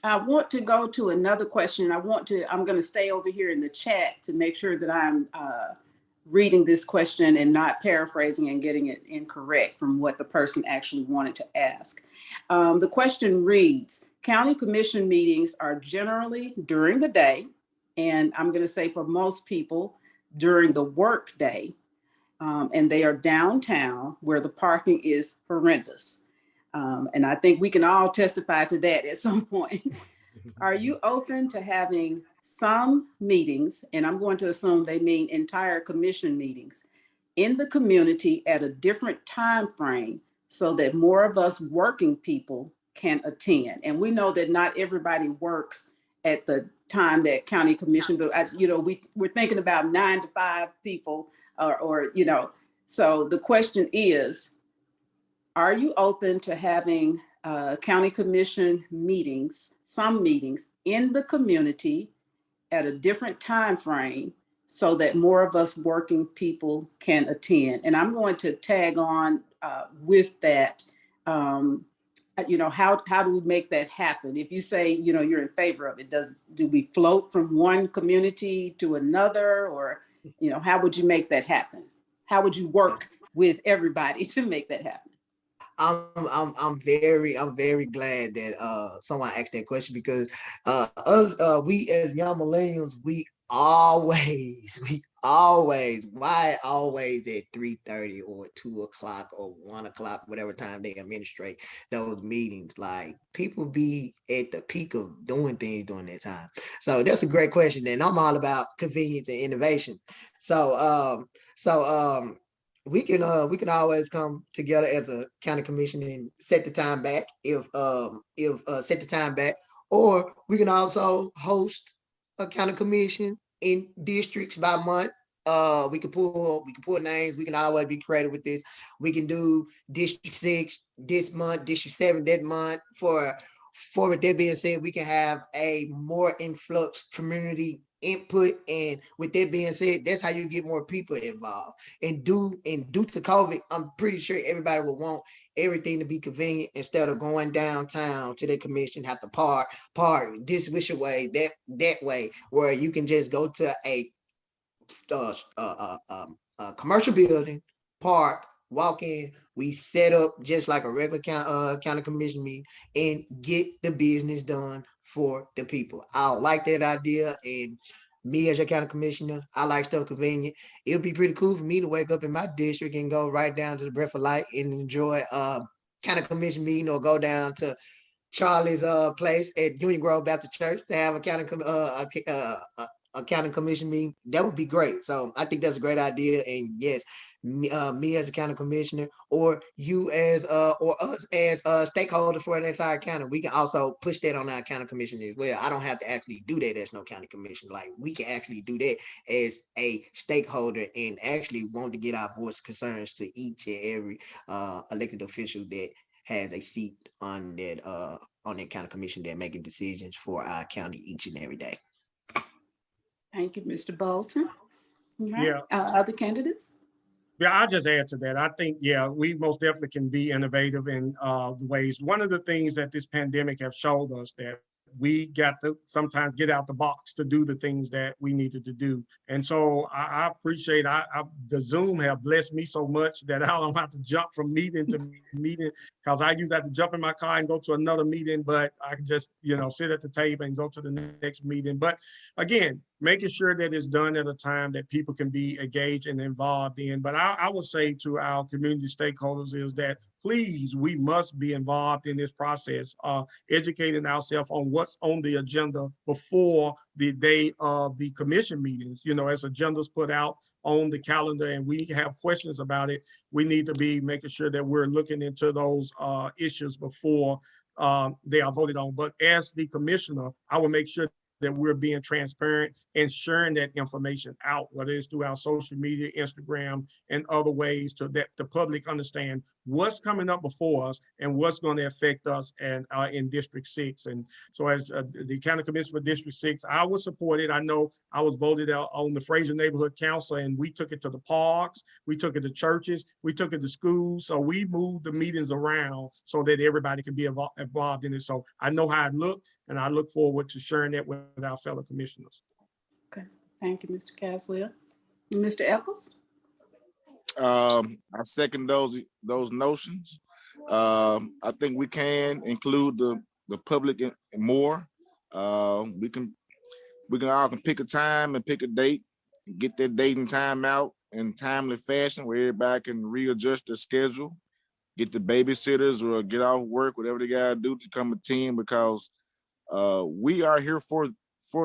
I want to go to another question. I'm going to stay over here in the chat to make sure that I'm reading this question and not paraphrasing and getting it incorrect from what the person actually wanted to ask. The question reads, county commission meetings are generally during the day, and I'm going to say for most people during the work day, and they are downtown where the parking is horrendous. And I think we can all testify to that at some point. Are you open to having some meetings, and I'm going to assume they mean entire commission meetings, in the community at a different time frame so that more of us working people can attend? And we know that not everybody works at the time that county commission, but we're thinking about 9 to 5 people or so the question is, are you open to having county commission meetings, some meetings in the community at a different time frame so that more of us working people can attend? And I'm going to tag on with that. How do we make that happen? If you say, you're in favor of it, do we float from one community to another, or, how would you make that happen? How would you work with everybody to make that happen? I'm very glad that someone asked that question, because we as young millennials, we always always, why always at 3:30 or 2 o'clock or 1 o'clock, whatever time they administrate those meetings? Like, people be at the peak of doing things during that time. So that's a great question. And I'm all about convenience and innovation. So we can always come together as a county commission and set the time back if set the time back, or we can also host a county commission in districts by month. We can pull names. We can always be creative with this. We can do District 6 this month, District 7 that month. With that being said, we can have a more influx community input. And with that being said, that's how you get more people involved. And due to COVID, I'm pretty sure everybody will want everything to be convenient instead of going downtown to the commission, have to park this wish way, that way, where you can just go to a commercial building, park, walk in. We set up just like a regular county commission meeting and get the business done for the people. I like that idea, and me as your county commissioner, I like stuff convenient. It would be pretty cool for me to wake up in my district and go right down to the Breath of Light and enjoy county commission meeting, or go down to Charlie's place at Union Grove Baptist Church to have a county commission meeting. That would be great. So I think that's a great idea. And yes, me as a county commissioner, or you as or us as stakeholders for the entire county, we can also push that on our county commission as well. I don't have to actually do that as no county commission. Like, we can actually do that as a stakeholder and actually want to get our voice concerns to each and every elected official that has a seat on that county commission, that making decisions for our county each and every day. Thank you, Mr. Bolton. All right. Yeah. Other candidates? Yeah, I'll just add to that. I think, yeah, we most definitely can be innovative in the ways. One of the things that this pandemic have showed us, that we got to sometimes get out the box to do the things that we needed to do. And so I appreciate, the Zoom have blessed me so much that I don't have to jump from meeting to meeting, because I used to have to jump in my car and go to another meeting, but I can just, sit at the table and go to the next meeting. But again, making sure that it's done at a time that people can be engaged and involved in. But I would say to our community stakeholders is that, please, we must be involved in this process, educating ourselves on what's on the agenda before the day of the commission meetings. As agendas put out on the calendar and we have questions about it, we need to be making sure that we're looking into those issues before they are voted on. But as the commissioner, I will make sure that we're being transparent and sharing that information out, whether it's through our social media, Instagram, and other ways, to that the public understand what's coming up before us and what's going to affect us and in District 6. And so as the county commissioner for District 6, I would support it. I know I was voted out on the Fraser Neighborhood Council, and we took it to the parks, we took it to churches, we took it to schools. So we moved the meetings around so that everybody can be involved in it. So I know how it looked, and I look forward to sharing that with our fellow commissioners. Okay, thank you, Mr. Caswell. Mr. Eccles? I second those notions. I think we can include the public more. We can all pick a time and pick a date, and get that date and time out in timely fashion where everybody can readjust their schedule, get the babysitters or get off work, whatever they gotta do to come attend, because we are here for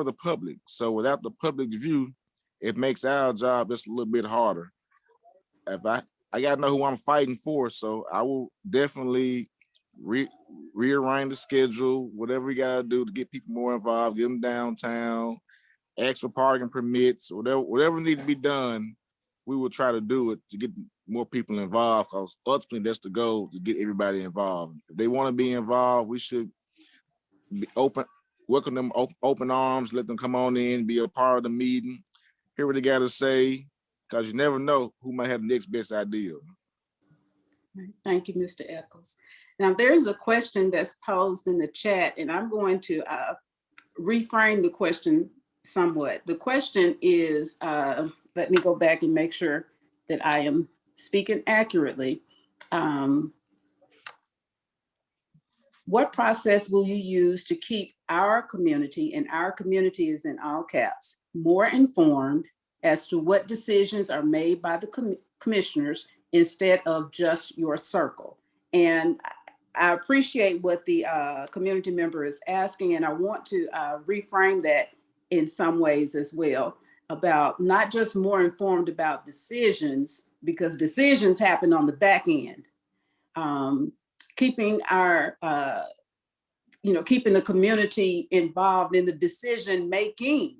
the public. So without the public's view, it makes our job just a little bit harder. If I gotta know who I'm fighting for, so I will definitely rearrange the schedule, whatever we gotta do to get people more involved, get them downtown, ask for parking permits, whatever needs to be done, we will try to do it to get more people involved, because ultimately that's the goal, to get everybody involved. If they want to be involved, we should be open, welcome them open arms, let them come on in, be a part of the meeting, hear what they got to say, because you never know who might have the next best idea. Thank you, Mr. Eccles. Now, there is a question that's posed in the chat, and I'm going to reframe the question somewhat. The question is, let me go back and make sure that I am speaking accurately. What process will you use to keep our community, and our community is in all caps, more informed as to what decisions are made by the commissioners instead of just your circle. And I appreciate what the community member is asking, and I want to reframe that in some ways as well, about not just more informed about decisions, because decisions happen on the back end. Keeping our, keeping the community involved in the decision making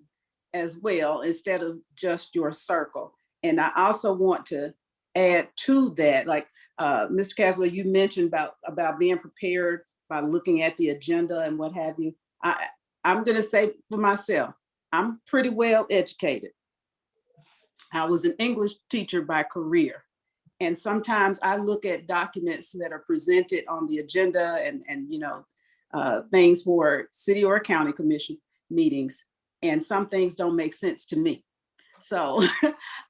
as well, instead of just your circle. And I also want to add to that, like Mr. Caswell, you mentioned about being prepared by looking at the agenda and what have you. I'm going to say for myself, I'm pretty well educated. I was an English teacher by career. And sometimes I look at documents that are presented on the agenda and things for city or county commission meetings, and some things don't make sense to me. So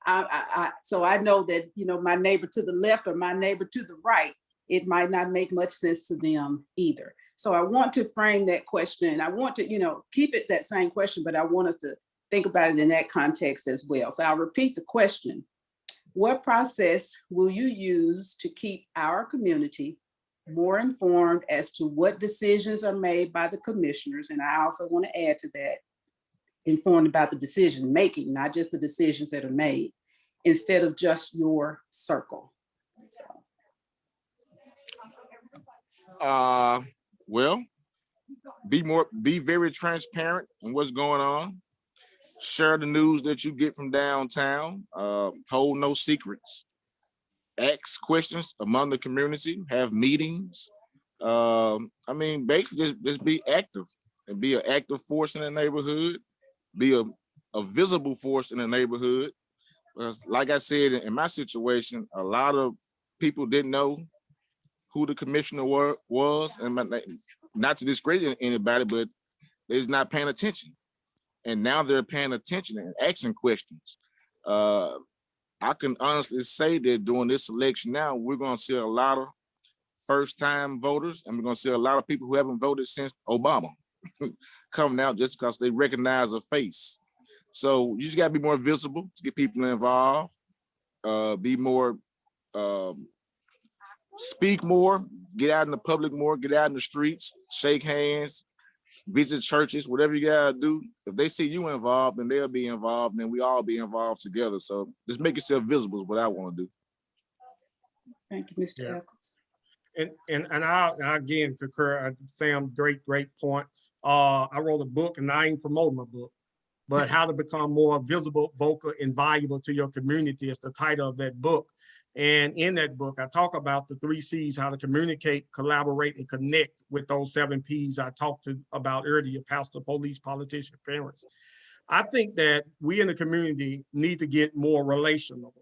I know that, my neighbor to the left or my neighbor to the right, it might not make much sense to them either. So I want to frame that question. I want to, keep it that same question, but I want us to think about it in that context as well. So I'll repeat the question. What process will you use to keep our community more informed as to what decisions are made by the commissioners? And I also want to add to that, informed about the decision making, not just the decisions that are made, instead of just your circle. So. Well, be very transparent in what's going on. Share the news that you get from downtown. Hold no secrets. Ask questions among the community. Have meetings. Basically just be active and be an active force in the neighborhood. Be a visible force in the neighborhood. Because like I said, in my situation, a lot of people didn't know who the commissioner was, and not to discredit anybody, but they're not paying attention. And now they're paying attention and asking questions. I can honestly say that during this election now, we're going to see a lot of first-time voters, and we're going to see a lot of people who haven't voted since Obama coming out just because they recognize a face. So you just got to be more visible to get people involved, be more, speak more, get out in the public more, get out in the streets, shake hands, visit churches, whatever you gotta do. If they see you involved, then they'll be involved, and then we all be involved together. So just make yourself visible is what I want to do. Thank you, Mr. Yeah. Eccles. And I again concur, Sam, great point. I wrote a book, and I ain't promoting my book, but how to become more visible, vocal, and valuable to your community is the title of that book. And in that book, I talk about the 3 C's, how to communicate, collaborate, and connect with those 7 P's I talked about earlier: pastor, police, politician, parents. I think that we in the community need to get more relational,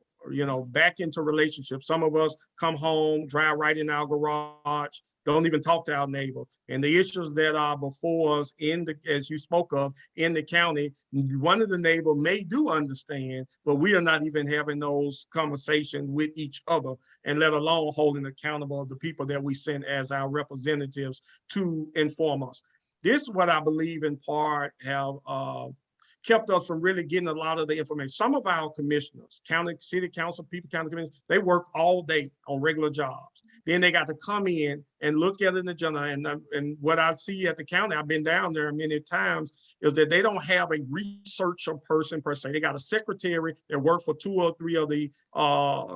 back into relationships. Some of us come home, drive right in our garage, don't even talk to our neighbor. And the issues that are before us as you spoke of, in the county, one of the neighbor may do understand, but we are not even having those conversations with each other, and let alone holding accountable the people that we send as our representatives to inform us. This is what I believe in part have kept us from really getting a lot of the information. Some of our commissioners, county, city council people, county commissioners, they work all day on regular jobs. Then they got to come in and look at an agenda. And what I see at the county, I've been down there many times, is that they don't have a researcher person per se. They got a secretary that works for 2 or 3 of the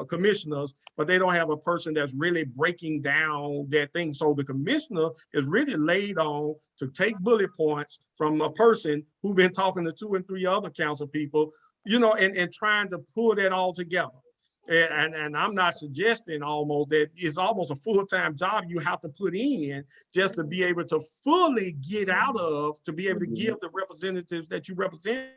commissioners, but they don't have a person that's really breaking down that thing. So the commissioner is really laid on to take bullet points from a person who's been talking to 2 and 3 other council people, and trying to pull that all together. And I'm not suggesting almost that it's almost a full-time job you have to put in just to be able to fully get out of, to be able to give the representatives that you represent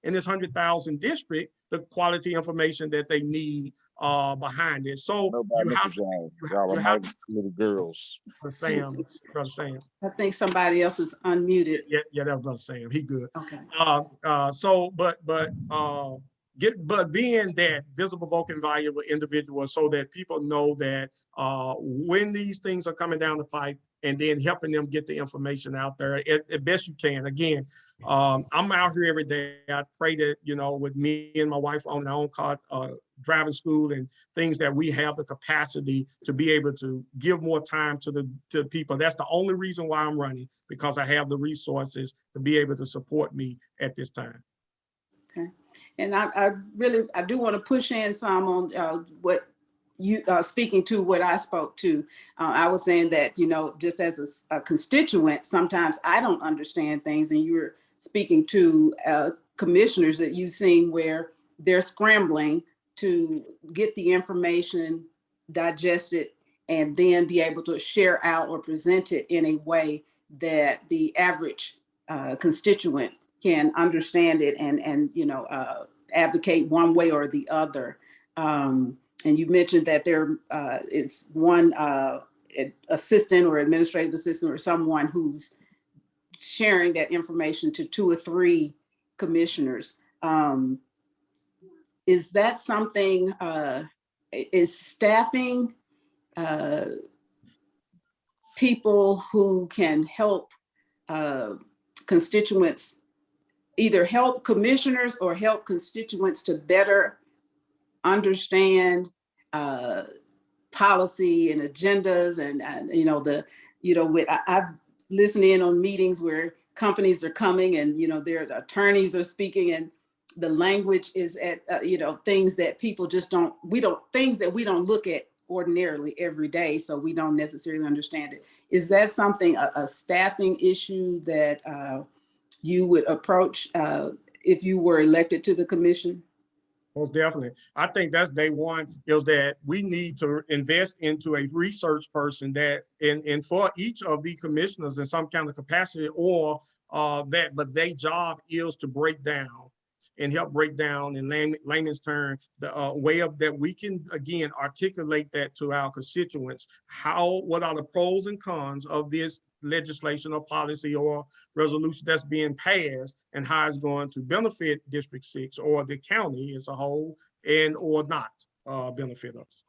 in this 100,000 district the quality information that they need behind it. So you have to, girls. Brother Sam. I think somebody else is unmuted. Yeah, that was Brother Sam. He good. Okay. But being that visible, vocal, and valuable individual, so that people know that when these things are coming down the pipe and then helping them get the information out there as best you can. Again, I'm out here every day. I pray that, you know, with me and my wife on our own car, driving school and things, that we have the capacity to be able to give more time to the people. That's the only reason why I'm running, because I have the resources to be able to support me at this time. Okay. And I do want to push in some on what you speaking to what I spoke to. I was saying that, you know, just as a constituent, sometimes I don't understand things, and you're speaking to commissioners that you've seen where they're scrambling to get the information, digest it, and then be able to share out or present it in a way that the average constituent can understand it and you know, advocate one way or the other. And you mentioned that there is one assistant or administrative assistant or someone who's sharing that information to 2 or 3 commissioners. Is that something, is staffing people who can help constituents, either help commissioners or help constituents to better understand policy and agendas and you know, I've listened in on meetings where companies are coming and, you know, their attorneys are speaking, and the language is at, you know, things that people just things that we don't look at ordinarily every day, so we don't necessarily understand it. Is that something, a staffing issue that you would approach if you were elected to the commission? Well, definitely. I think that's day one, is that we need to invest into a research person that, and for each of the commissioners in some kind of capacity, or but their job is to break down and help break down in layman's term the way of that we can, again, articulate that to our constituents. What are the pros and cons of this legislation or policy or resolution that's being passed, and how it's going to benefit District 6 or the county as a whole, and or not benefit us.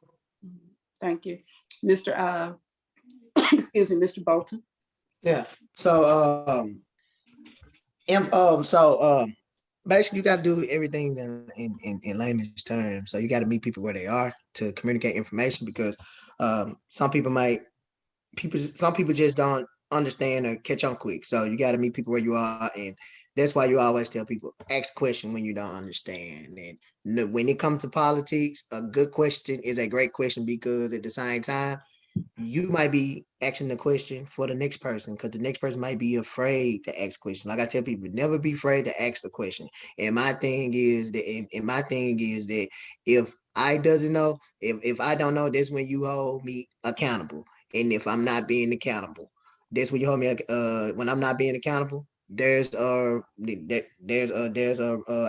Thank you. Mr. Excuse me, Mr. Bolton. Yeah. So basically, you got to do everything in layman's terms. So you got to meet people where they are to communicate information, because some people just don't understand or catch on quick. So you got to meet people where you are, and that's why you always tell people, ask a question when you don't understand. And when it comes to politics, a good question is a great question, because at the same time, you might be asking the question for the next person, because the next person might be afraid to ask questions. Like I tell people, never be afraid to ask the question. And my thing is that if I doesn't know, if I don't know, that's when you hold me accountable. And if I'm not being accountable, that's when you hold me. When I'm not being accountable, I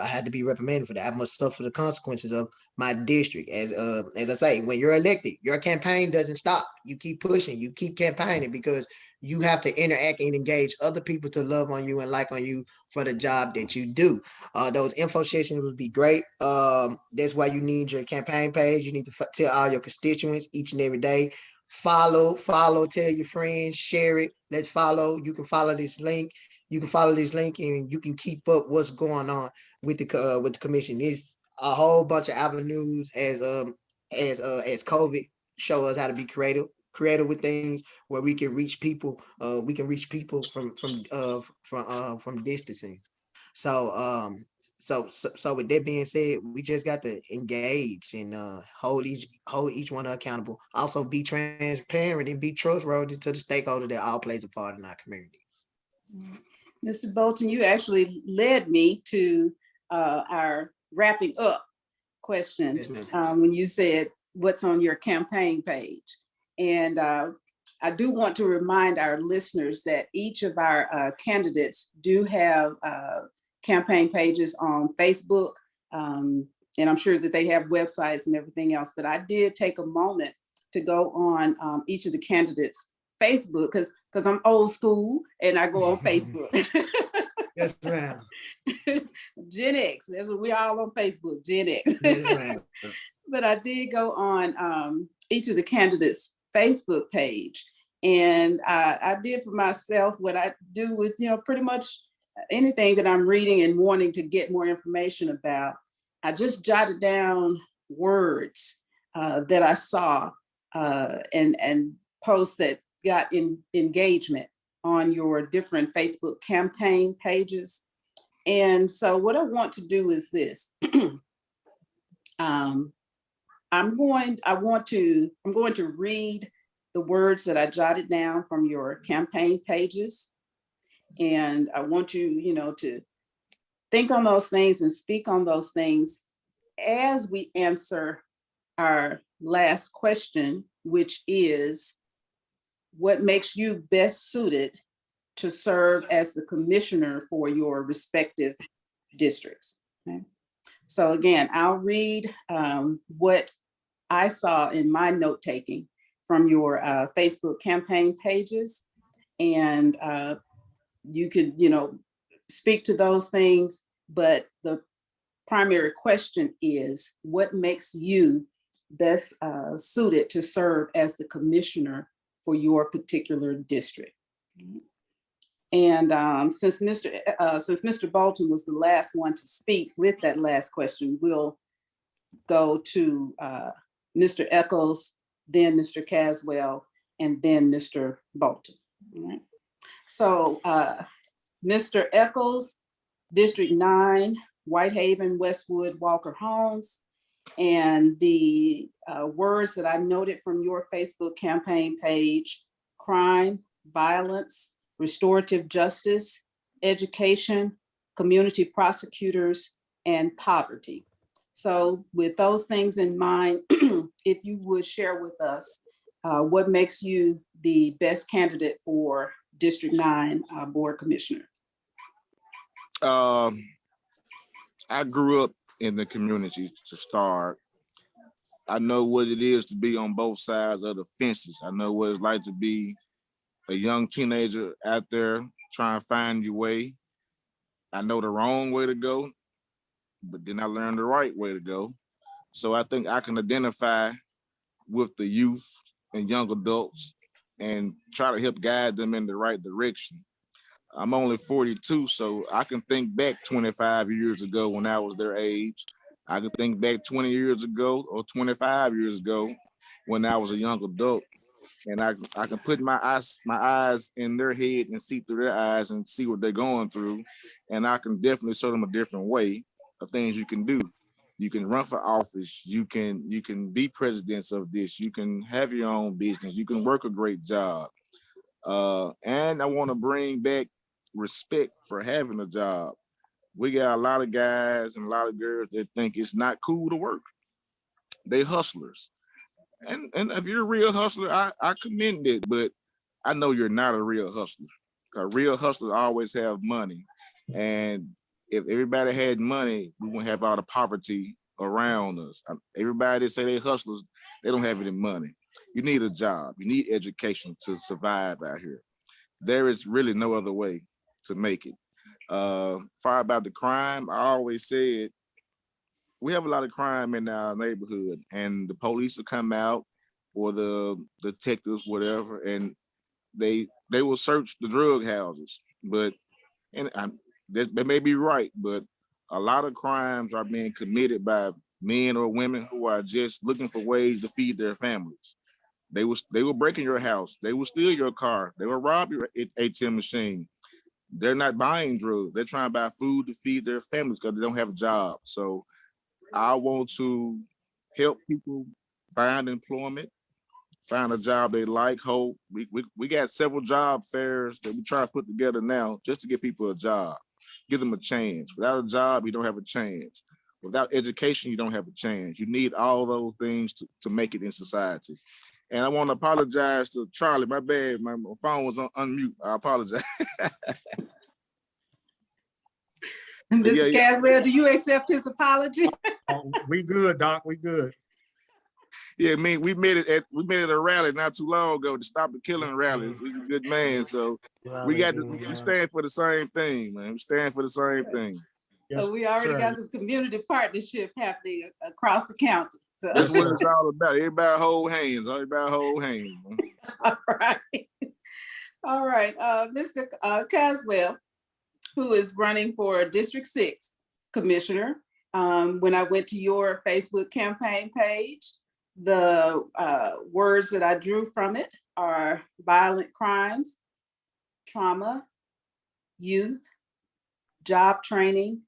had to be reprimanded for that. I must suffer the consequences of my district. As I say, when you're elected, your campaign doesn't stop. You keep pushing, you keep campaigning, because you have to interact and engage other people to love on you and like on you for the job that you do. Those info sessions would be great. That's why you need your campaign page. You need to tell all your constituents each and every day. Follow, tell your friends, share it. Let's follow. You can follow this link. And you can keep up what's going on with the commission. There's a whole bunch of avenues as COVID show us how to be creative with things, where we can reach people. We can reach people from distancing. So with that being said, we just got to engage and hold each one accountable. Also be transparent and be trustworthy to the stakeholder that all plays a part in our community. Mr. Bolton, you actually led me to our wrapping up question when you said, what's on your campaign page? And I do want to remind our listeners that each of our candidates do have campaign pages on Facebook. And I'm sure that they have websites and everything else, but I did take a moment to go on each of the candidates' Facebook, because I'm old school and I go on Facebook. Yes, ma'am. Gen X, that's what we all on Facebook, Gen X. Yes, but I did go on each of the candidates' Facebook page, And I did for myself what I do with, pretty much anything that I'm reading and wanting to get more information about. I just jotted down words that I saw and posts that got engagement on your different Facebook campaign pages. And so what I want to do is this. I'm going to read the words that I jotted down from your campaign pages. And I want you, to think on those things and speak on those things as we answer our last question, which is, what makes you best suited to serve as the commissioner for your respective districts? Okay. So again, I'll read what I saw in my note-taking from your Facebook campaign pages, and you could, speak to those things, but the primary question is, what makes you best suited to serve as the commissioner for your particular district? And since Mr. Bolton was the last one to speak with that last question, we'll go to Mr. Eccles, then Mr. Caswell, and then Mr. Bolton. All right. So Mr. Eccles, District 9, Whitehaven, Westwood, Walker Homes. And the words that I noted from your Facebook campaign page: crime, violence, restorative justice, education, community prosecutors, and poverty. So with those things in mind, if you would share with us what makes you the best candidate for District 9 Board Commissioner. I grew up in the community to start. I know what it is to be on both sides of the fences. I know what it's like to be a young teenager out there trying to find your way. I know the wrong way to go, but then I learned the right way to go. So I think I can identify with the youth and young adults and try to help guide them in the right direction. I'm only 42, so I can think back 25 years ago when I was their age. I can think back 20 years ago or 25 years ago when I was a young adult. And I can put my eyes in their head and see through their eyes and see what they're going through. And I can definitely show them a different way of things you can do. You can run for office. You can be presidents of this. You can have your own business. You can work a great job. And I want to bring back respect for having a job. We got a lot of guys and a lot of girls that think it's not cool to work. They hustlers. And if you're a real hustler, I commend it, but I know you're not a real hustler. Because real hustlers always have money. And if everybody had money, we wouldn't have all the poverty around us. Everybody that say they hustlers, they don't have any money. You need a job. You need education to survive out here. There is really no other way to make it. Far about the crime, I always said, we have a lot of crime in our neighborhood, and the police will come out, or the detectives, whatever, and they will search the drug houses. But they may be right, but a lot of crimes are being committed by men or women who are just looking for ways to feed their families. They will break in your house. They will steal your car. They will rob your ATM machine. They're not buying drugs. They're trying to buy food to feed their families because they don't have a job. So I want to help people find employment, find a job they like. Hope we got several job fairs that we try to put together now just to give people a job, give them a chance. Without a job, you don't have a chance. Without education, you don't have a chance. You need all those things to make it in society. And I want to apologize to Charlie. My bad, my phone was on unmute. I apologize. Mr. Caswell, do you accept his apology? We good, Doc. We good. Yeah, we made it at a rally not too long ago to stop the killing rallies. He's a good man, so we stand for the same thing, man. We stand for the same thing. So we already got some community partnership happening across the county. So. That's what it's all about. Everybody hold hands. Everybody hold hands. Man. All right. All right, Mr. Caswell, who is running for District 6 Commissioner. When I went to your Facebook campaign page, the words that I drew from it are violent crimes, trauma, youth, job training,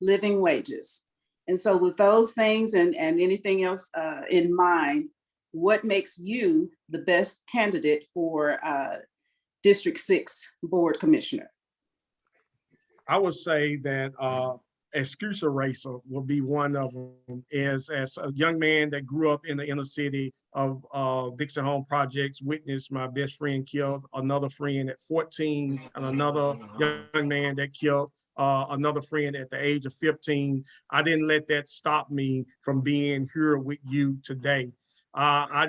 living wages. And so with those things and anything else in mind, what makes you the best candidate for District 6 Board Commissioner? I would say that excuse eraser will be one of them. As a young man that grew up in the inner city of Dixon Home Projects, witnessed my best friend killed another friend at 14, and another young man that killed another friend at the age of 15. I didn't let that stop me from being here with you today. I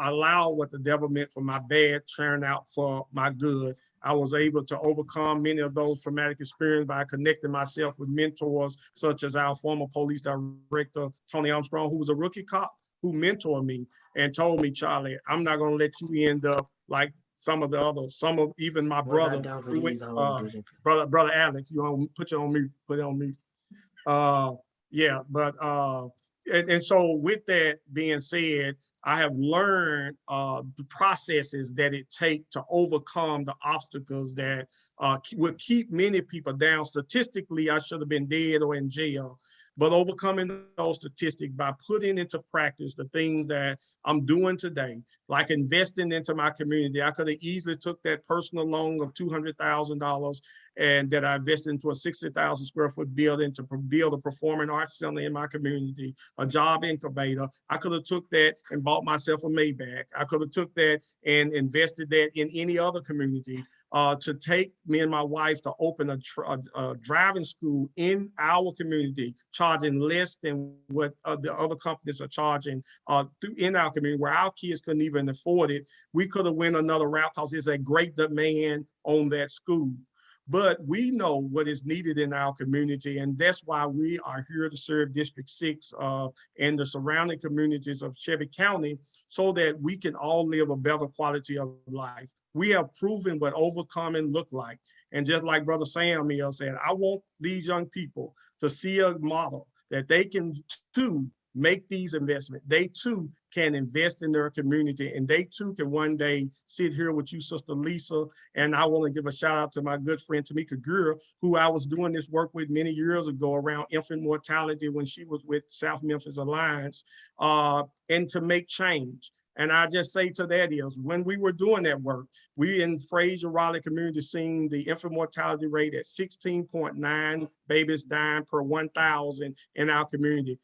allow what the devil meant for my bad turn out for my good. I was able to overcome many of those traumatic experiences by connecting myself with mentors such as our former police director, Tony Armstrong, who was a rookie cop, who mentored me and told me, Charlie, I'm not going to let you end up like some of the others, even my brother, brother Alex, put it on me. Yeah, but and so with that being said, I have learned the processes that it takes to overcome the obstacles that would keep many people down. Statistically, I should have been dead or in jail, but overcoming those statistics by putting into practice the things that I'm doing today, like investing into my community. I could have easily took that personal loan of $200,000 and that I invested into a 60,000 square foot building to build a performing arts center in my community, a job incubator. I could have took that and bought myself a Maybach. I could have took that and invested that in any other community. To take me and my wife to open a driving school in our community, charging less than what the other companies are charging in our community, where our kids couldn't even afford it. We could have went another route because there's a great demand on that school. But we know what is needed in our community, and that's why we are here to serve District 6 and the surrounding communities of Shelby County, so that we can all live a better quality of life. We have proven what overcoming look like. And just like Brother Sam here said, I want these young people to see a model that they can too make these investments. They too can invest in their community, and they too can one day sit here with you, Sister Lisa. And I want to give a shout out to my good friend Tamika Greer, who I was doing this work with many years ago around infant mortality when she was with South Memphis Alliance, and to make change. And I just say to that is, when we were doing that work, we in Fraser, Raleigh community seen the infant mortality rate at 16.9 babies dying per 1,000 in our community.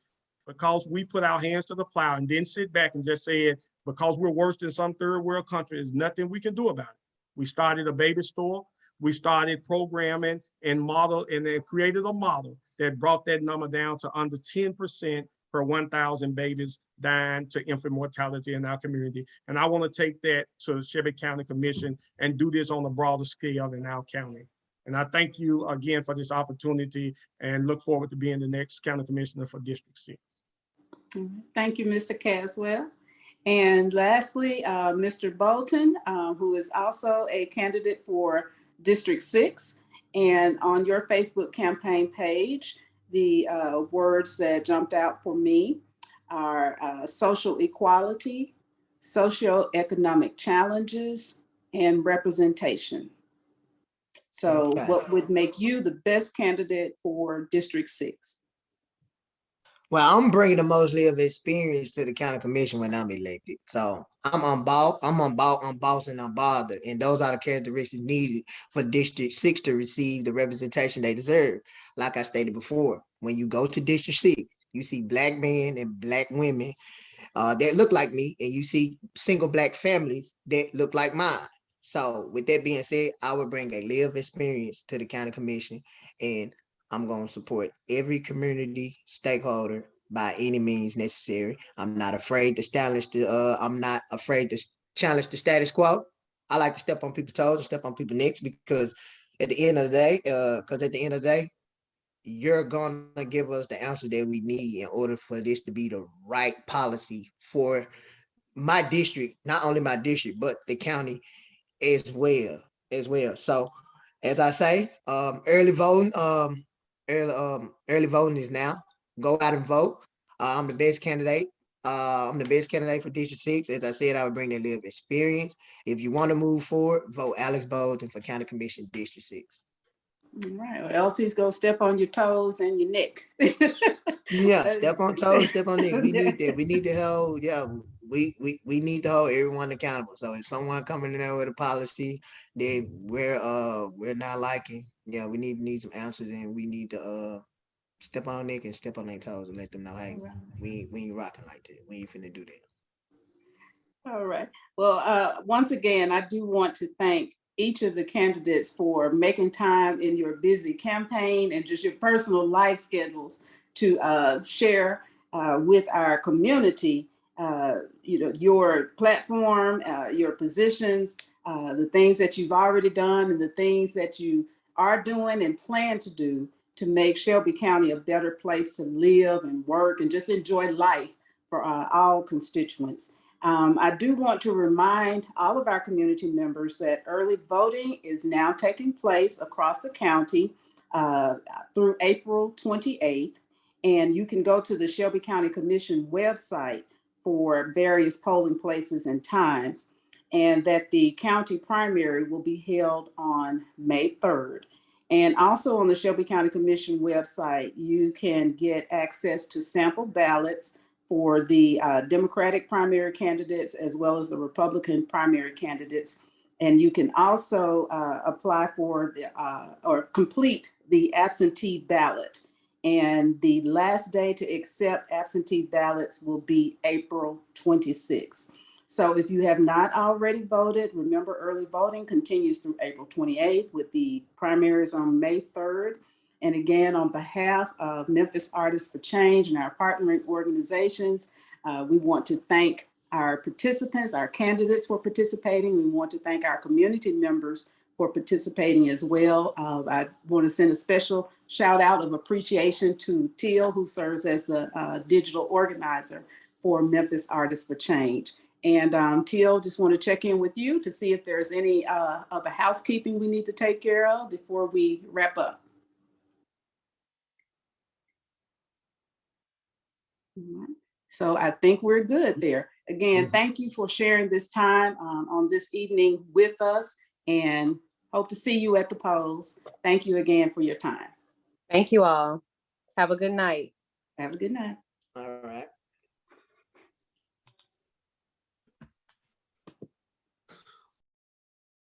Because we put our hands to the plow and didn't sit back and just said, because we're worse than some third world countries, there's nothing we can do about it. We started a baby store. We started programming and then created a model that brought that number down to under 10% per 1,000 babies dying to infant mortality in our community. And I want to take that to Shelby County Commission and do this on a broader scale in our county. And I thank you again for this opportunity and look forward to being the next county commissioner for District 6. Thank you, Mr. Caswell. And lastly, Mr. Bolton, who is also a candidate for District 6. And on your Facebook campaign page, the words that jumped out for me are social equality, socioeconomic challenges, and representation. So what would make you the best candidate for District 6? Well, I'm bringing the most lived experience to the county commission when I'm elected. So I'm unbossed and unbothered. And those are the characteristics needed for District 6 to receive the representation they deserve. Like I stated before, when you go to District 6, you see Black men and Black women that look like me, and you see single Black families that look like mine. So with that being said, I would bring a lived experience to the county commission, and I'm going to support every community stakeholder by any means necessary. I'm not afraid to challenge challenge the status quo. I like to step on people's toes and step on people's necks, because at the end of the day, you're gonna give us the answer that we need in order for this to be the right policy for my district, not only my district, but the county as well. So as I say, early voting, early voting is now. Go out and vote. I'm the best candidate. I'm the best candidate for District 6. As I said, I would bring that lived experience. If you want to move forward, vote Alex Bolton for County Commission District 6. All right, or else he's gonna step on your toes and your neck. Yeah, step on toes, step on it. We need that. We need to hold, we need to hold everyone accountable. So if someone coming in there with a policy that we're not liking, yeah, we need some answers, and we need to step on our neck and step on their toes and let them know, hey, we ain't rocking like that. We ain't finna do that. All right. Well, once again, I do want to thank each of the candidates for making time in your busy campaign and just your personal life schedules to share with our community, your platform, your positions, the things that you've already done and the things that you are doing and plan to do to make Shelby County a better place to live and work and just enjoy life for all constituents. I do want to remind all of our community members that early voting is now taking place across the county through April 28th. And you can go to the Shelby County Commission website for various polling places and times, and that the county primary will be held on May 3rd. And also on the Shelby County Commission website, you can get access to sample ballots for the Democratic primary candidates as well as the Republican primary candidates. And you can also apply for or complete the absentee ballot. And the last day to accept absentee ballots will be April 26th. So if you have not already voted, remember early voting continues through April 28th with the primaries on May 3rd. And again, on behalf of Memphis Artists for Change and our partnering organizations, we want to thank our participants, our candidates for participating. We want to thank our community members for participating as well. I want to send a special shout out of appreciation to Teal, who serves as the digital organizer for Memphis Artists for Change. And Teal, just want to check in with you to see if there's any other housekeeping we need to take care of before we wrap up. So I think we're good there. Again, thank you for sharing this time on this evening with us, and hope to see you at the polls. Thank you again for your time. Thank you all. Have a good night. Have a good night.